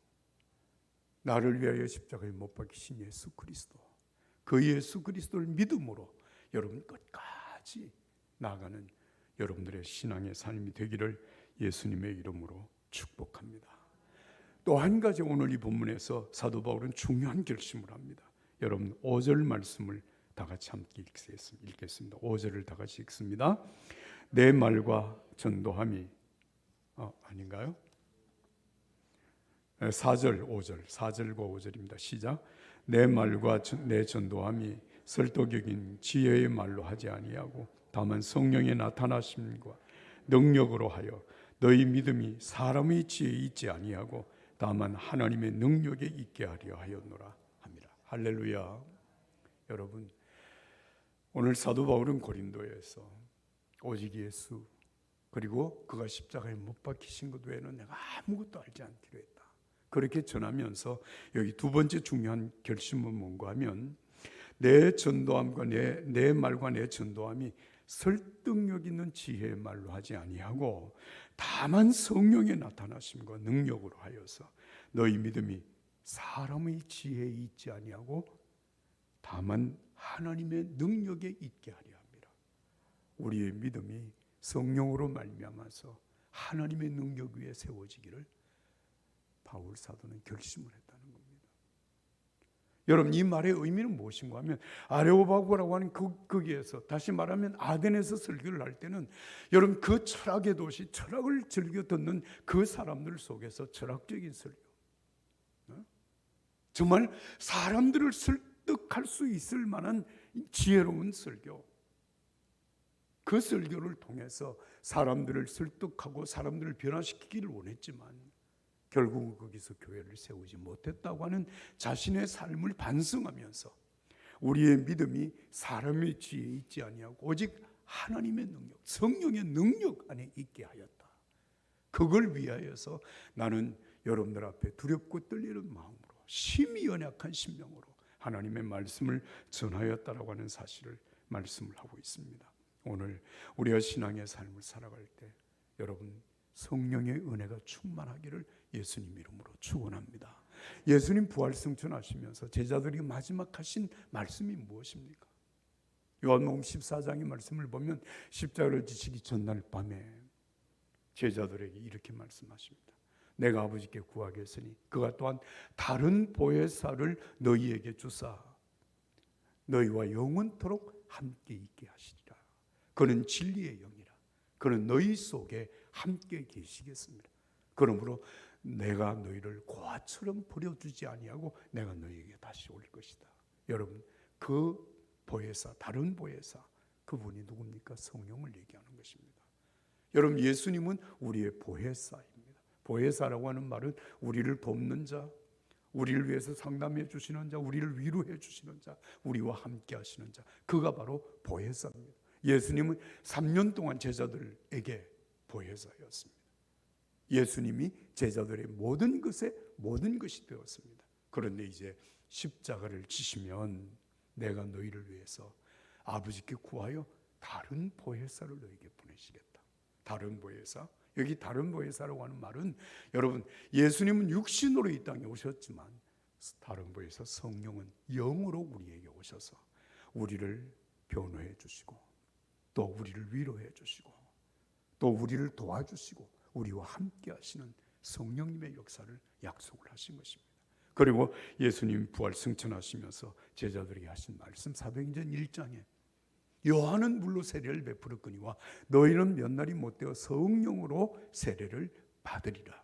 나를 위하여 십자가에 못 박히신 예수 그리스도, 그 예수 그리스도를 믿음으로 여러분 끝까지 나아가는 여러분들의 신앙의 삶이 되기를 예수님의 이름으로 축복합니다. 또 한 가지, 오늘 이 본문에서 사도 바울은 중요한 결심을 합니다. 여러분 5절 말씀을 다 같이 함께 읽겠습니다. 5절을 다 같이 읽습니다. 내 말과 전도함이 아닌가요? 4절 5절, 4절과 5절입니다. 시작. 내 말과 내 전도함이 설득적인 지혜의 말로 하지 아니하고 다만 성령의 나타나심과 능력으로 하여 너희 믿음이 사람의 지혜에 있지 아니하고 다만 하나님의 능력에 있게 하려 하였노라 합니다. 할렐루야. 여러분, 오늘 사도 바울은 고린도에서 오직 예수, 그리고 그가 십자가에 못 박히신 것 외에는 내가 아무것도 알지 않기로 했다, 그렇게 전하면서 여기 두 번째 중요한 결심은 뭔가 하면, 내 전도함과 내 말과 내 전도함이 설득력 있는 지혜의 말로 하지 아니하고 다만 성령의 나타나심과 능력으로 하여서 너희 믿음이 사람의 지혜에 있지 아니하고 다만 하나님의 능력에 있게 하려 합니다. 우리의 믿음이 성령으로 말미암아서 하나님의 능력 위에 세워지기를 바울 사도는 결심을 했다는 겁니다. 여러분, 이 말의 의미는 무엇인가 하면, 아레오바고라고 하는 거기에서, 다시 말하면 아덴에서 설교를 할 때는 여러분 그 철학의 도시, 철학을 즐겨 듣는 그 사람들 속에서 철학적인 설교, 정말 사람들을 설득할 수 있을 만한 지혜로운 설교, 그 설교를 통해서 사람들을 설득하고 사람들을 변화시키기를 원했지만 결국은 거기서 교회를 세우지 못했다고 하는 자신의 삶을 반성하면서 우리의 믿음이 사람의 지혜에 있지 아니하고 오직 하나님의 능력, 성령의 능력 안에 있게 하였다. 그걸 위하여서 나는 여러분들 앞에 두렵고 떨리는 마음으로 심히 연약한 심령으로 하나님의 말씀을 전하였다라고 하는 사실을 말씀을 하고 있습니다. 오늘 우리가 신앙의 삶을 살아갈 때 여러분 성령의 은혜가 충만하기를 예수님 이름으로 축원합니다. 예수님 부활 승천하시면서 제자들이 마지막 하신 말씀이 무엇입니까? 요한복음 14장의 말씀을 보면 십자가를 지시기 전날 밤에 제자들에게 이렇게 말씀하십니다. 내가 아버지께 구하겠으니 그가 또한 다른 보혜사를 너희에게 주사 너희와 영원토록 함께 있게 하시리라. 그는 진리의 영이라. 그는 너희 속에 함께 계시겠습니다. 그러므로 내가 너희를 고아처럼 버려두지 아니하고 내가 너희에게 다시 올 것이다. 여러분 그 보혜사, 다른 보혜사, 그분이 누굽니까? 성령을 얘기하는 것입니다. 여러분 예수님은 우리의 보혜사입니다. 보혜사라고 하는 말은 우리를 돕는 자, 우리를 위해서 상담해 주시는 자, 우리를 위로해 주시는 자, 우리와 함께 하시는 자, 그가 바로 보혜사입니다. 예수님은 3년 동안 제자들에게 보혜사였습니다. 예수님이 제자들의 모든 것에 모든 것이 되었습니다. 그런데 이제 십자가를 지시면 내가 너희를 위해서 아버지께 구하여 다른 보혜사를 너희에게 보내시겠다. 다른 보혜사, 여기 다른 보혜사라고 하는 말은 여러분 예수님은 육신으로 이 땅에 오셨지만 다른 보혜사 성령은 영으로 우리에게 오셔서 우리를 변호해 주시고 또 우리를 위로해 주시고 또 우리를 도와주시고 우리와 함께 하시는 성령님의 역사를 약속을 하신 것입니다. 그리고 예수님 부활 승천하시면서 제자들에게 하신 말씀 사도행전 1장에 요한은 물로 세례를 베풀었거니와 너희는 몇 날이 못되어 성령으로 세례를 받으리라.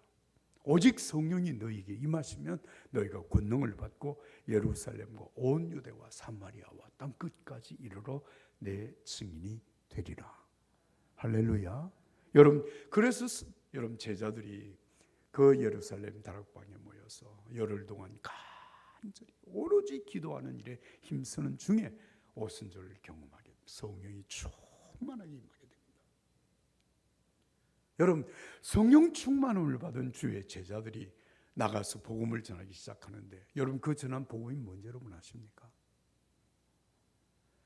오직 성령이 너희에게 임하시면 너희가 권능을 받고 예루살렘과 온 유대와 사마리아와 땅 끝까지 이르러 내 증인이 되리라. 할렐루야. 여러분 그래서 여러분 제자들이 그 예루살렘 다락방에 모여서 열흘 동안 간절히 오로지 기도하는 일에 힘쓰는 중에 오순절을 경험하게 됩니다. 성령이 충만하게 임하게 됩니다. 여러분 성령 충만함을 받은 주의 제자들이 나가서 복음을 전하기 시작하는데 여러분 그 전한 복음이 뭔지 여러분 아십니까?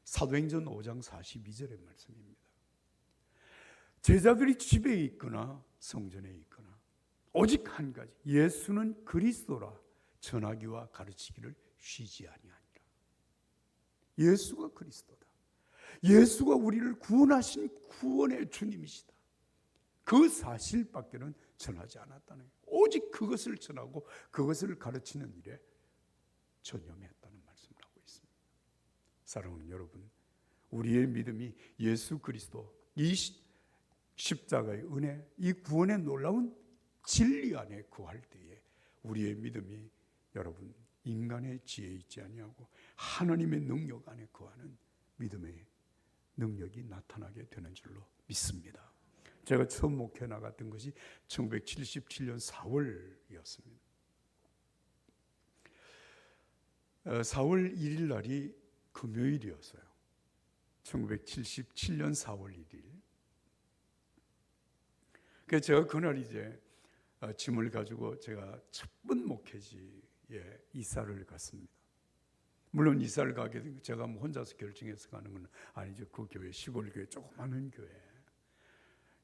사도행전 5장 42절의 말씀입니다. 제자들이 집에 있거나 성전에 있거나 오직 한 가지 예수는 그리스도라 전하기와 가르치기를 쉬지 아니하니라. 예수가 그리스도다. 예수가 우리를 구원하신 구원의 주님이시다. 그 사실밖에는 전하지 않았다는 거예요. 오직 그것을 전하고 그것을 가르치는 일에 전념했다는 말씀을 하고 있습니다. 사랑하는 여러분, 우리의 믿음이 예수 그리스도 이 십자가의 은혜, 이 구원의 놀라운 진리 안에 거할 때에 우리의 믿음이 여러분 인간의 지혜에 있지 아니하고 하나님의 능력 안에 거하는 믿음의 능력이 나타나게 되는 줄로 믿습니다. 제가 처음 목회 나갔던 것이 1977년 4월이었습니다. 4월 1일 날이 금요일이었어요. 1977년 4월 1일. 그래서 제가 그날 이제 짐을 가지고 제가 첫 번 목회지에 이사를 갔습니다. 물론 이사를 가게 된 제가 뭐 혼자서 결정해서 가는 건 아니죠. 그 교회 시골 교회 조그마한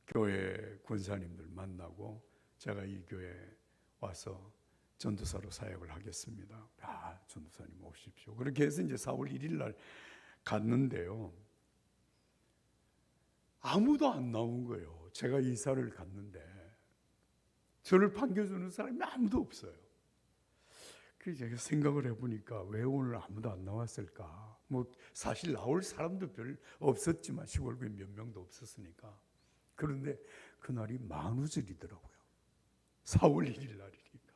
교회 권사님들 만나고 제가 이 교회에 와서 전도사로 사역을 하겠습니다. 아, 전도사님 오십시오. 그렇게 해서 이제 4월 1일 날 갔는데요. 아무도 안 나온 거예요. 제가 이사를 갔는데 저를 반겨주는 사람이 아무도 없어요. 그래서 제가 생각을 해보니까 왜 오늘 아무도 안 나왔을까? 뭐 사실 나올 사람도 별 없었지만 시골교회 몇 명도 없었으니까. 그런데 그날이 만우절이더라고요. 4월 1일 날이니까.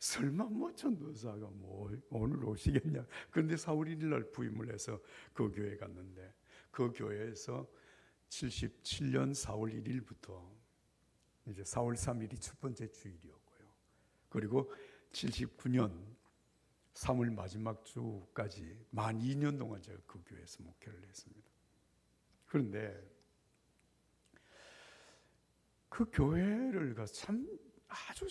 설마 뭐 전도사가 뭐 오늘 오시겠냐. 그런데 4월 1일 날 부임을 해서 그 교회에 갔는데 그 교회에서 77년 4월 1일부터 이제 4월 3일이 첫 번째 주일이었고요. 그리고 79년 3월 마지막 주까지 만 2년 동안 제가 그 교회에서 목회를 했습니다. 그런데 그 교회를 참 아주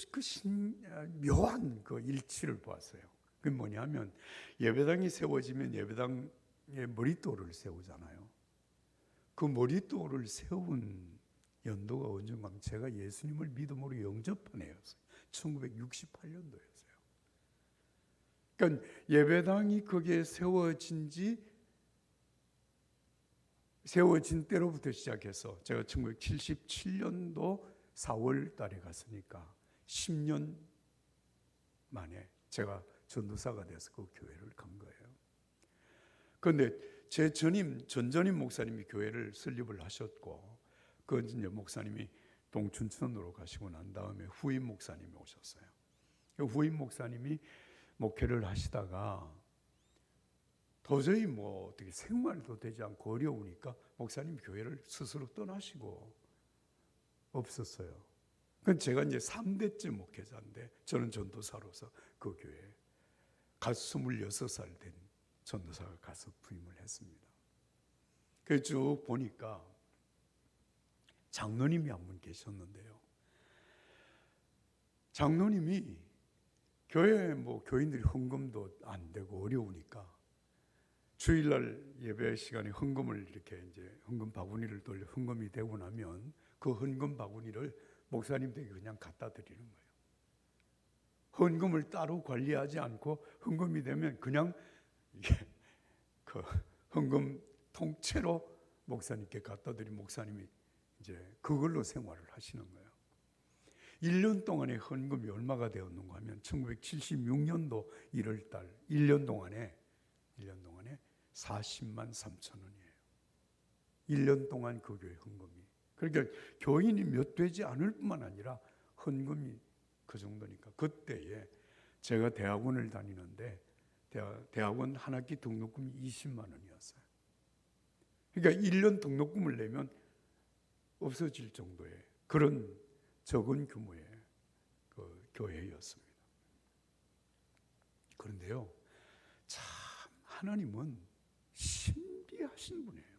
묘한 그 일치를 보았어요. 그게 뭐냐면 예배당이 세워지면 예배당에 머릿돌을 세우잖아요. 그 머릿돌을 세운 연도가 언젠가 하면 제가 예수님을 믿음으로 영접한 해였어요. 1968년도였어요. 그러니까 예배당이 거기에 세워진 때로부터 시작해서 제가 1977년도 4월 달에 갔으니까 10년 만에 제가 전도사가 돼서 그 교회를 간 거예요. 그런데 제 전전임 목사님이 교회를 설립을 하셨고, 그 이제 목사님이 동춘천으로 가시고 난 다음에 후임 목사님이 오셨어요. 후임 목사님이 목회를 하시다가 도저히 어떻게 생활도 되지 않고 어려우니까 목사님 교회를 스스로 떠나시고 없었어요. 그건 제가 이제 3대째 목회자인데 저는 전도사로서 그 교회에 26살 된 전도사가 가서 부임을 했습니다. 그래서 쭉 보니까 장로님이 한 분 계셨는데요. 장로님이 교회에 교인들이 헌금도 안 되고 어려우니까 주일날 예배 시간에 헌금을 이렇게 이제 헌금 바구니를 돌려 헌금이 되고 나면 그 헌금 바구니를 목사님 댁에 그냥 갖다 드리는 거예요. 헌금을 따로 관리하지 않고 헌금이 되면 그냥 이게 그 헌금 통째로 목사님께 갖다 드린 목사님이 이제 그걸로 생활을 하시는 거예요. 1년 동안의 헌금이 얼마가 되었는가 하면 1976년도 1월 달 1년 동안에 40만 3천 원이에요. 1년 동안 그 교회 헌금이. 그러니까 교인이 몇 되지 않을 뿐만 아니라 헌금이 그 정도니까 그때에 제가 대학원을 다니는데 대학원 한 학기 등록금이 20만 원이었어요. 그러니까 1년 등록금을 내면 없어질 정도의 그런 적은 규모의 그 교회였습니다. 그런데요, 참 하나님은 신비하신 분이에요.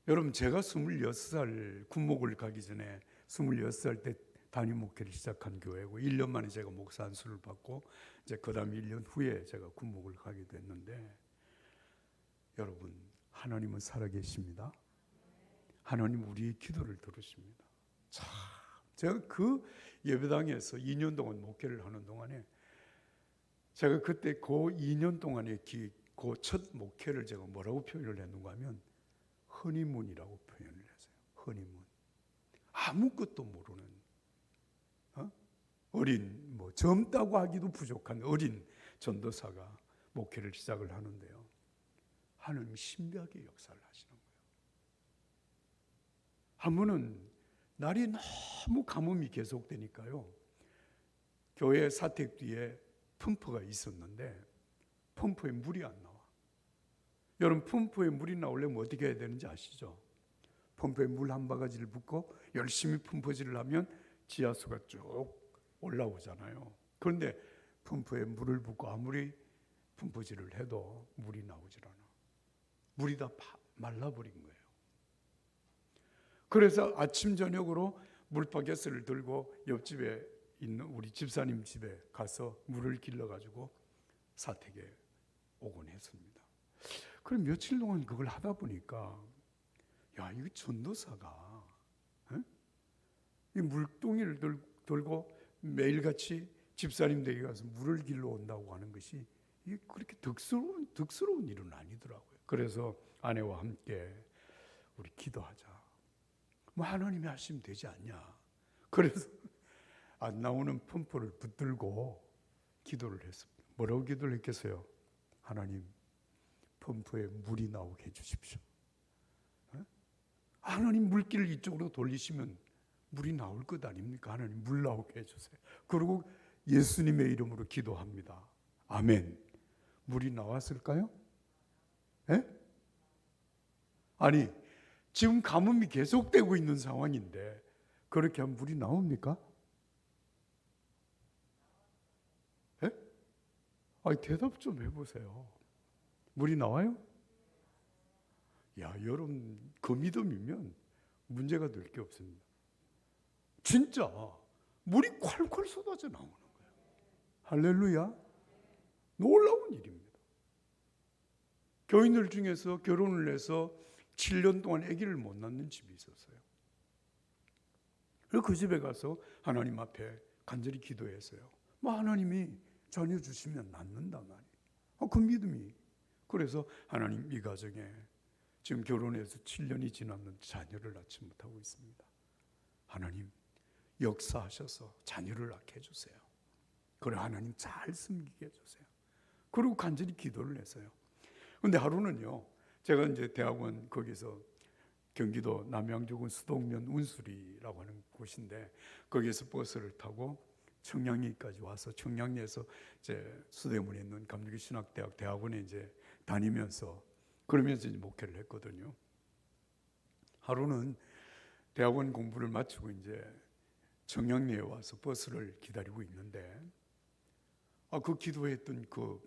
여러분, 제가 26살 군목을 가기 전에 26살 때 담임 목회를 시작한 교회고 1년 만에 제가 목사 안수를 받고 이제 그다음 1년 후에 제가 군목을 가게 됐는데, 여러분, 하나님은 살아계십니다. 하나님 우리의 기도를 들으십니다. 참, 제가 그 예배당에서 2년 동안 목회를 하는 동안에 제가 그때 그 2년 동안의 그 첫 목회를 제가 뭐라고 표현을 했는가 하면 허니문이라고 표현을 했어요. 허니문. 아무것도 모르는 어린 젊다고 하기도 부족한 어린 전도사가 목회를 시작을 하는데요. 하나님 신비하게 역사를 하시는 거예요. 한 번은 날이 너무 가뭄이 계속되니까요. 교회 사택 뒤에 펌프가 있었는데 펌프에 물이 안 나와. 여러분, 펌프에 물이 나오려면 어떻게 해야 되는지 아시죠? 펌프에 물 한 바가지를 붓고 열심히 펌프질을 하면 지하수가 쭉 올라오잖아요. 그런데 펌프에 물을 붓고 아무리 펌프질을 해도 물이 나오질 않아. 물이 다 말라버린 거예요. 그래서 아침 저녁으로 물바켓을 들고 옆집에 있는 우리 집사님 집에 가서 물을 길러가지고 사택에 오곤 했습니다. 그럼 며칠 동안 그걸 하다 보니까 야, 이거 전도사가 이 물동이를 들고 매일같이 집사님 댁에 가서 물을 길러 온다고 하는 것이 이게 그렇게 득스러운 일은 아니더라고요. 그래서 아내와 함께 우리 기도하자. 하나님이 하시면 되지 않냐. 그래서 안 나오는 펌프를 붙들고 기도를 했습니다. 뭐라고 기도를 했겠어요? 하나님, 펌프에 물이 나오게 해주십시오. 하나님, 물길을 이쪽으로 돌리시면 물이 나올 것 아닙니까? 하나님, 물 나오게 해주세요. 그리고 예수님의 이름으로 기도합니다. 아멘. 물이 나왔을까요? 에? 아니, 지금 가뭄이 계속되고 있는 상황인데 그렇게 하면 물이 나옵니까? 예? 아니, 대답 좀 해보세요. 물이 나와요? 야, 여러분 그 믿음이면 문제가 될 게 없습니다. 진짜 물이 콸콸 쏟아져 나오는 거예요. 할렐루야. 놀라운 일입니다. 교인들 중에서 결혼을 해서 7년 동안 아기를 못 낳는 집이 있었어요. 그 집에 가서 하나님 앞에 간절히 기도했어요. 하나님이 자녀 주시면 낳는다 말이에요. 그 믿음이. 그래서 하나님 이 가정에 지금 결혼해서 7년이 지났는데 자녀를 낳지 못하고 있습니다. 하나님 역사하셔서 자녀를 낳게 해주세요. 그래 하나님 잘 섬기게 해주세요. 그리고 간절히 기도를 했어요. 근데 하루는요, 제가 이제 대학원 거기서 경기도 남양주군 수동면 운수리라고 하는 곳인데 거기에서 버스를 타고 청량리까지 와서 청량리에서 이제 수대문에 있는 감리교 신학대학 대학원에 이제 다니면서 그러면서 이제 목회를 했거든요. 하루는 대학원 공부를 마치고 이제 청량리에 와서 버스를 기다리고 있는데 그 기도했던 그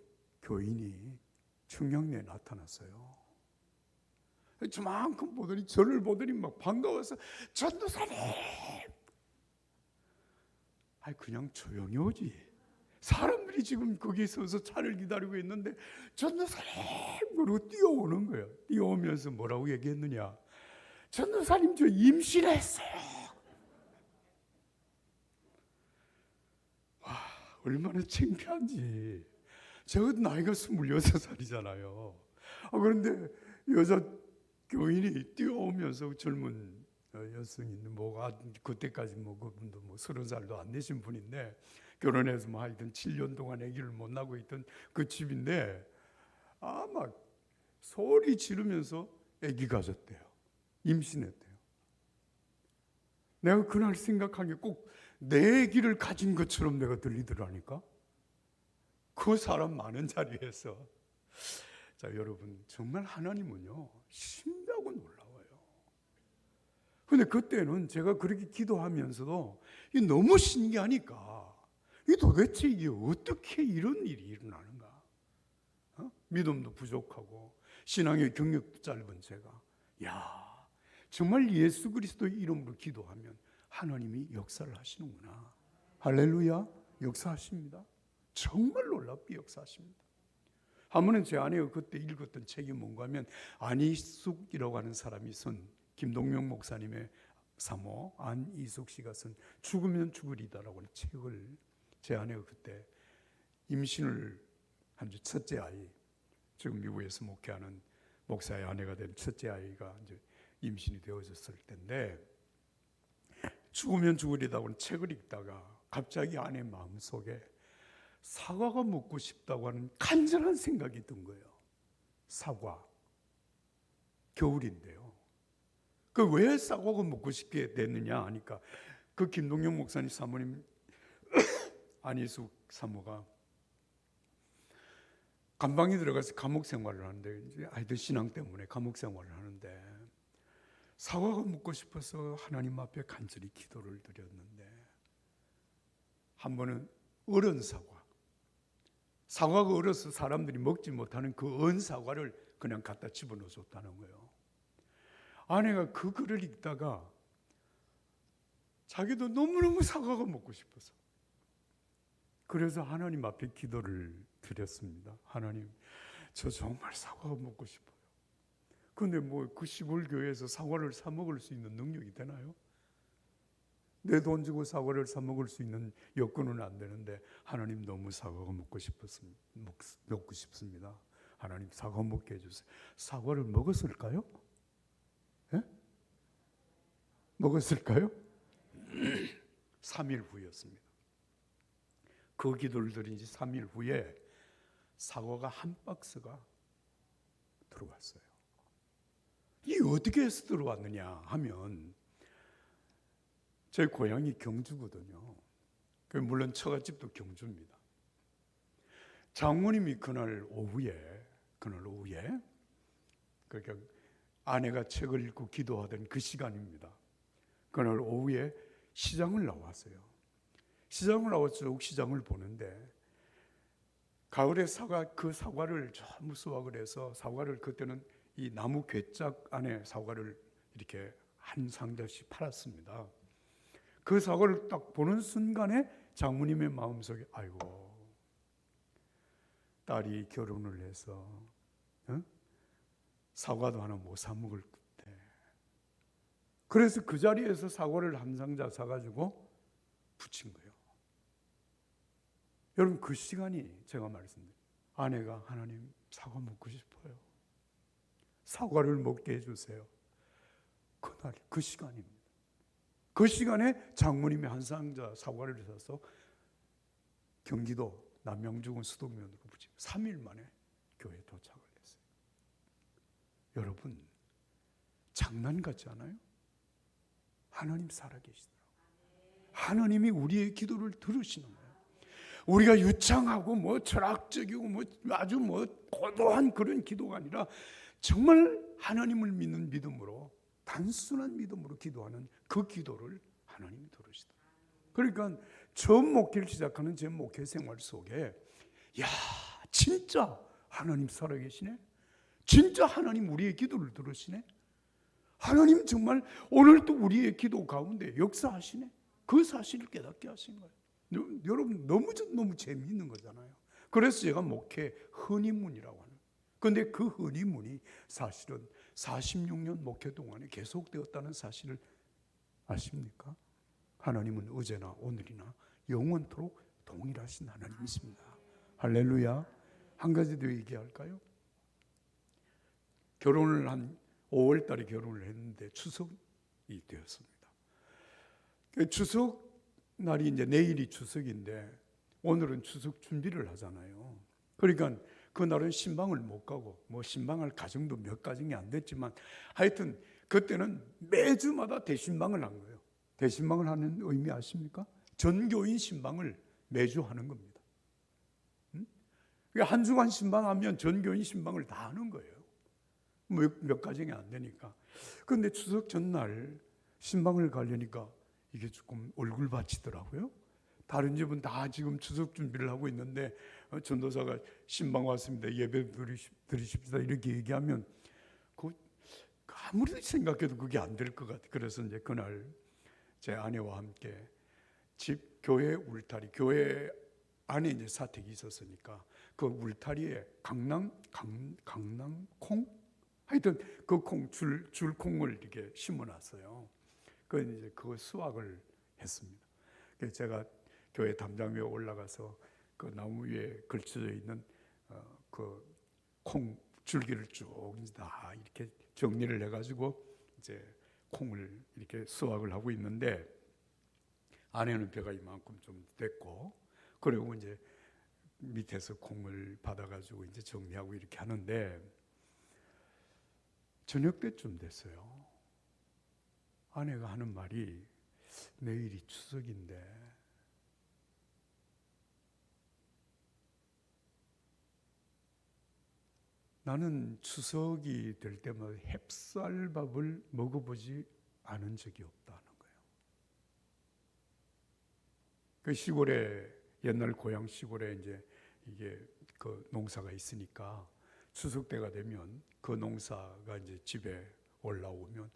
교인이 청량리에 나타났어요. 저만큼 보더니 저를 보더니 막 반가워서 전도사님. 아니 그냥 조용히 오지. 사람들이 지금 거기에 서서 차를 기다리고 있는데 전도사님 그러고 뛰어오는 거예요. 뛰어오면서 뭐라고 얘기했느냐. 전도사님 저 임신했어요. 와 얼마나 창피한지. 제가 나이가 26살이잖아요. 그런데 여자 교인이 뛰어오면서 젊은 여성인 뭐가 그때까지 그분도 30살도 안 되신 분인데 결혼해서 하여튼 7년 동안 아기를 못 낳고 있던 그 집인데 막 소리 지르면서 아기 가졌대요. 임신했대요. 내가 그날 생각한 게 꼭 내 아기를 가진 것처럼 내가 들리더라니까. 그 사람 많은 자리에서. 자, 여러분 정말 하나님은요 신비하고 놀라워요. 근데 그때는 제가 그렇게 기도하면서도 이게 너무 신기하니까 이 도대체 이게 어떻게 이런 일이 일어나는가? 믿음도 부족하고 신앙의 경력도 짧은 제가 정말 예수 그리스도의 이름으로 기도하면 하나님이 역사를 하시는구나. 할렐루야. 역사하십니다. 정말 놀랍게 역사하십니다. 한 번은 제 아내가 그때 읽었던 책이 뭔가 하면 안이숙이라고 하는 사람이 쓴 김동명 목사님의 사모 안이숙 씨가 쓴 죽으면 죽으리다라고 하는 책을 제 아내가 그때 임신을 한 주 첫째 아이, 지금 미국에서 목회하는 목사의 아내가 된 첫째 아이가 이제 임신이 되어졌을 때인데 죽으면 죽으리다고 하는 책을 읽다가 갑자기 아내 마음속에 사과가 먹고 싶다고 하는 간절한 생각이 든 거예요. 사과. 겨울인데요. 그 왜 사과가 먹고 싶게 됐느냐 하니까 그 김동영 목사님 사모님 안희숙 사모가 감방에 들어가서 감옥 생활을 하는데 이제 아이들 신앙 때문에 감옥 생활을 하는데 사과가 먹고 싶어서 하나님 앞에 간절히 기도를 드렸는데 한 번은 어른 사과. 사과가 얼어서 사람들이 먹지 못하는 그 언 사과를 그냥 갖다 집어넣어 줬다는 거예요. 아내가 그 글을 읽다가 자기도 너무너무 사과가 먹고 싶어서 그래서 하나님 앞에 기도를 드렸습니다. 하나님, 저 정말 사과가 먹고 싶어요. 근데 그 시골 교회에서 사과를 사 먹을 수 있는 능력이 되나요? 내 돈 주고 사과를 사 먹을 수 있는 여건은 안 되는데 하나님 너무 사과가 먹고 싶습니다. 하나님 사과 먹게 해주세요. 사과를 먹었을까요? 예? 먹었을까요? 3일 후였습니다. 그 기도를 드린 지 3일 후에 사과가 한 박스가 들어왔어요. 이게 어떻게 해서 들어왔느냐 하면 제 고향이 경주거든요. 물론 처갓집도 경주입니다. 장모님이 그날 오후에 그러니까 아내가 책을 읽고 기도하던 그 시간입니다. 그날 오후에 시장을 나왔어요. 시장을 나와서 쭉 시장을 보는데 가을에 그 사과를 전부 수확을 해서 사과를 그때는 이 나무 괴짝 안에 사과를 이렇게 한 상자씩 팔았습니다. 그 사과를 딱 보는 순간에 장모님의 마음속에 아이고 딸이 결혼을 해서 사과도 하나 못 사 먹을 때 그래서 그 자리에서 사과를 한 상자 사가지고 붙인 거예요. 여러분 그 시간이 제가 말씀드린 아내가 하나님 사과 먹고 싶어요. 사과를 먹게 해주세요. 그날 그 시간입니다. 그 시간에 장모님이 한 상자 사과를 사서 경기도 남양주군 수동면으로 붙이고 3일 만에 교회에 도착을 했어요. 여러분 장난 같지 않아요? 하나님 살아계시더라고요. 하나님이 우리의 기도를 들으시는 거예요. 우리가 유창하고 철학적이고 아주 고도한 그런 기도가 아니라 정말 하나님을 믿는 믿음으로 단순한 믿음으로 기도하는 그 기도를 하나님이 들으시더라고요. 그러니까 처음 목회를 시작하는 제 목회 생활 속에 야 진짜 하나님 살아계시네. 진짜 하나님 우리의 기도를 들으시네. 하나님 정말 오늘도 우리의 기도 가운데 역사하시네. 그 사실을 깨닫게 하신 거예요. 여러분 너무 재미있는 거잖아요. 그래서 제가 목회 헌의문이라고 하는 거예요. 그런데 그 헌의문이 사실은 46년 목회 동안에 계속되었다는 사실을 아십니까? 하나님은 어제나 오늘이나 영원토록 동일하신 하나님이십니다. 할렐루야. 한 가지 더 얘기할까요? 결혼을 한 5월 달에 결혼을 했는데 추석이 되었습니다. 추석 날이 이제 내일이 추석인데 오늘은 추석 준비를 하잖아요. 그러니까 그날은 신방을 못 가고 신방할 가정도 몇 가정이 안 됐지만 하여튼 그때는 매주마다 대신방을 한 거예요. 대신방을 하는 의미 아십니까? 전교인 신방을 매주 하는 겁니다. 한 주간 신방하면 전교인 신방을 다 하는 거예요. 몇 가정이 안 되니까. 그런데 추석 전날 신방을 가려니까 이게 조금 얼굴 받치더라고요. 다른 집은 다 지금 추석 준비를 하고 있는데 전도사가 신방 왔습니다. 예배 드리십시다 이렇게 얘기하면 아무리 생각해도 그게 안 될 것 같아요. 그래서 이제 그날 제 아내와 함께 집 교회 울타리, 교회 안에 이제 사택이 있었으니까 그 울타리에 강낭콩? 하여튼 그 줄콩을 이렇게 심어놨어요. 이제 그 수확을 했습니다. 그래서 제가 교회 담장 위에 올라가서 그 나무 위에 걸쳐져 있는 그 콩 줄기를 쭉 다 이렇게 정리를 해가지고 이제 콩을 이렇게 수확을 하고 있는데 안에는 벼가 이만큼 좀 됐고 그리고 이제 밑에서 콩을 받아가지고 이제 정리하고 이렇게 하는데 저녁 때쯤 됐어요. 아내가 하는 말이 내일이 추석인데 나는 추석이 될 때마다 햅쌀밥을 먹어보지 않은 적이 없다는 거예요. 그 시골에 옛날 고향 시골에 이제 이게 그 농사가 있으니까 추석 때가 되면 그 농사가 이제 집에 올라오면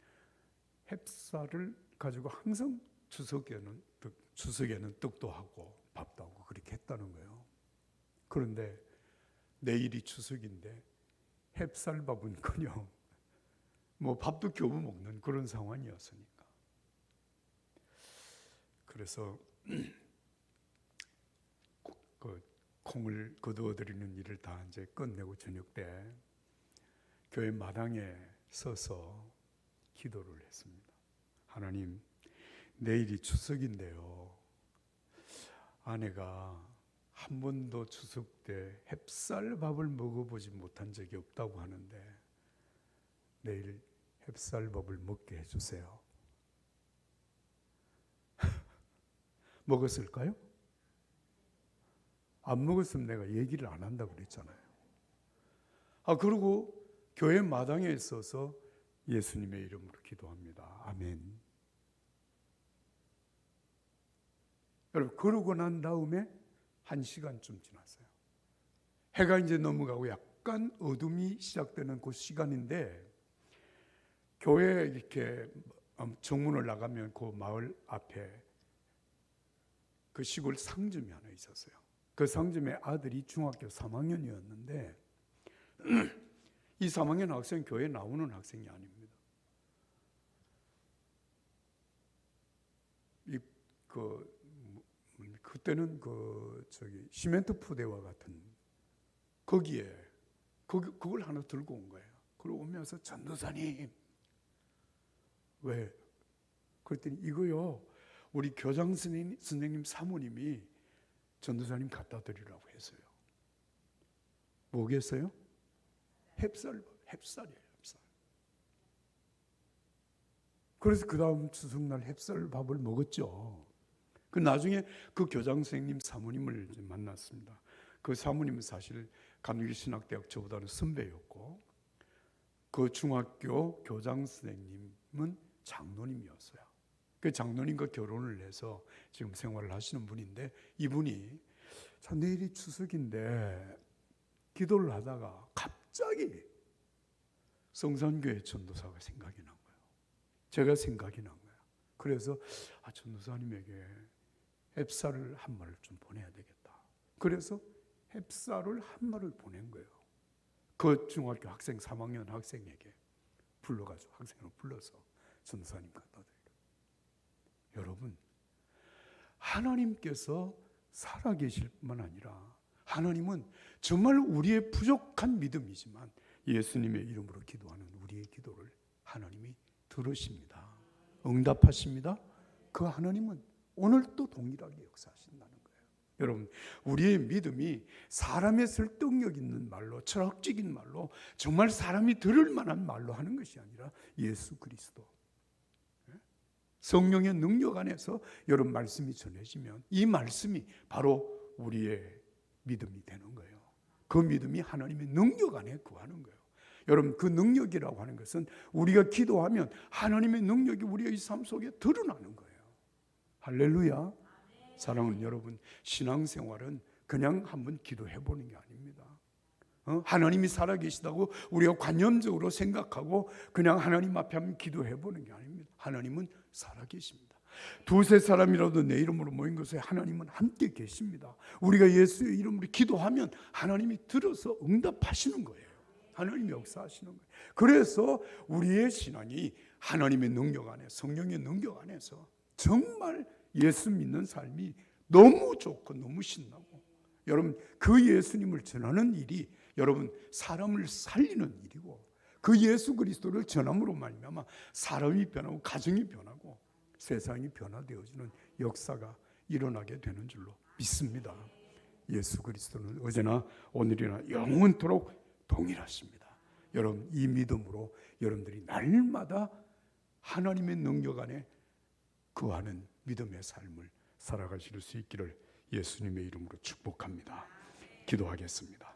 햅쌀을 가지고 항상 추석에는 떡도 하고 밥도 하고 그렇게 했다는 거예요. 그런데 내일이 추석인데 햅쌀밥은커녕 밥도 겨우 먹는 그런 상황이었으니까. 그래서 그 콩을 거두어드리는 일을 다 이제 끝내고 저녁 때 교회 마당에 서서 기도를 했습니다. 하나님, 내일이 추석인데요. 아내가 한 번도 추석 때 햅쌀밥을 먹어보지 못한 적이 없다고 하는데 내일 햅쌀밥을 먹게 해주세요. 먹었을까요? 안 먹었으면 내가 얘기를 안 한다고 그랬잖아요. 그리고 교회 마당에 있어서 예수님의 이름으로 기도합니다. 아멘. 여러분, 그러고 난 다음에 1시간쯤 지났어요. 해가 이제 넘어가고 약간 어둠이 시작되는 그 시간인데, 교회에 이렇게 정문을 나가면 그 마을 앞에 그 시골 상점이 하나 있었어요. 그 상점의 아들이 중학교 3학년이었는데 이 3학년 학생 교회에 나오는 학생이 아닙니다. 그때는 시멘트 포대와 같은 거기에 그걸 하나 들고 온 거예요. 그리고 오면서 전도사님, 왜? 그랬더니 이거요, 우리 교장 선생님 사모님이 전도사님 갖다 드리라고 했어요. 뭐겠어요? 햅쌀이에요, 햅쌀. 그래서 그 다음 추석날 햅쌀밥을 먹었죠. 그 나중에 그 교장 선생님 사모님을 만났습니다. 그 사모님은 사실 감리교신학대학 저보다는 선배였고, 그 중학교 교장 선생님은 장로님이었어요. 그 장로님과 결혼을 해서 지금 생활을 하시는 분인데, 이분이 자, 내일이 추석인데 기도를 하다가 갑자기 성산교회 전도사가 생각이 난 거예요. 제가 생각이 난 거예요. 그래서 전도사님에게 햅쌀을 한 마리를 좀 보내야 되겠다. 그래서 햅쌀을 한 마리를 보낸 거예요. 그 중학교 학생 3학년 학생에게 불러가지고, 학생을 불러서 전도사님 갖다 드려요. 여러분, 하나님께서 살아계실 뿐만 아니라 하나님은 정말 우리의 부족한 믿음이지만 예수님의 이름으로 기도하는 우리의 기도를 하나님이 들으십니다. 응답하십니다. 그 하나님은 오늘도 동일하게 역사하신다는 거예요. 여러분, 우리의 믿음이 사람의 설득력 있는 말로, 철학적인 말로, 정말 사람이 들을 만한 말로 하는 것이 아니라 예수 그리스도, 성령의 능력 안에서 여러분 말씀이 전해지면 이 말씀이 바로 우리의 믿음이 되는 거예요. 그 믿음이 하나님의 능력 안에 구하는 거예요. 여러분, 그 능력이라고 하는 것은 우리가 기도하면 하나님의 능력이 우리의 삶 속에 드러나는 거예요. 할렐루야. 사랑하는 여러분, 신앙생활은 그냥 한번 기도해 보는 게 아닙니다. 하나님이 살아계시다고 우리가 관념적으로 생각하고 그냥 하나님 앞에 한번 기도해 보는 게 아닙니다. 하나님은 살아계십니다. 두세 사람이라도 내 이름으로 모인 것에 하나님은 함께 계십니다. 우리가 예수의 이름으로 기도하면 하나님이 들어서 응답하시는 거예요. 하나님이 역사하시는 거예요. 그래서 우리의 신앙이 하나님의 능력 안에, 성령의 능력 안에서 정말 예수 믿는 삶이 너무 좋고 너무 신나고, 여러분, 그 예수님을 전하는 일이 여러분 사람을 살리는 일이고, 그 예수 그리스도를 전함으로 말미암아 사람이 변하고 가정이 변하고 세상이 변화되어지는 역사가 일어나게 되는 줄로 믿습니다. 예수 그리스도는 어제나 오늘이나 영원토록 동일하십니다. 여러분, 이 믿음으로 여러분들이 날마다 하나님의 능력 안에 거하는 믿음의 삶을 살아가실 수 있기를 예수님의 이름으로 축복합니다. 기도하겠습니다.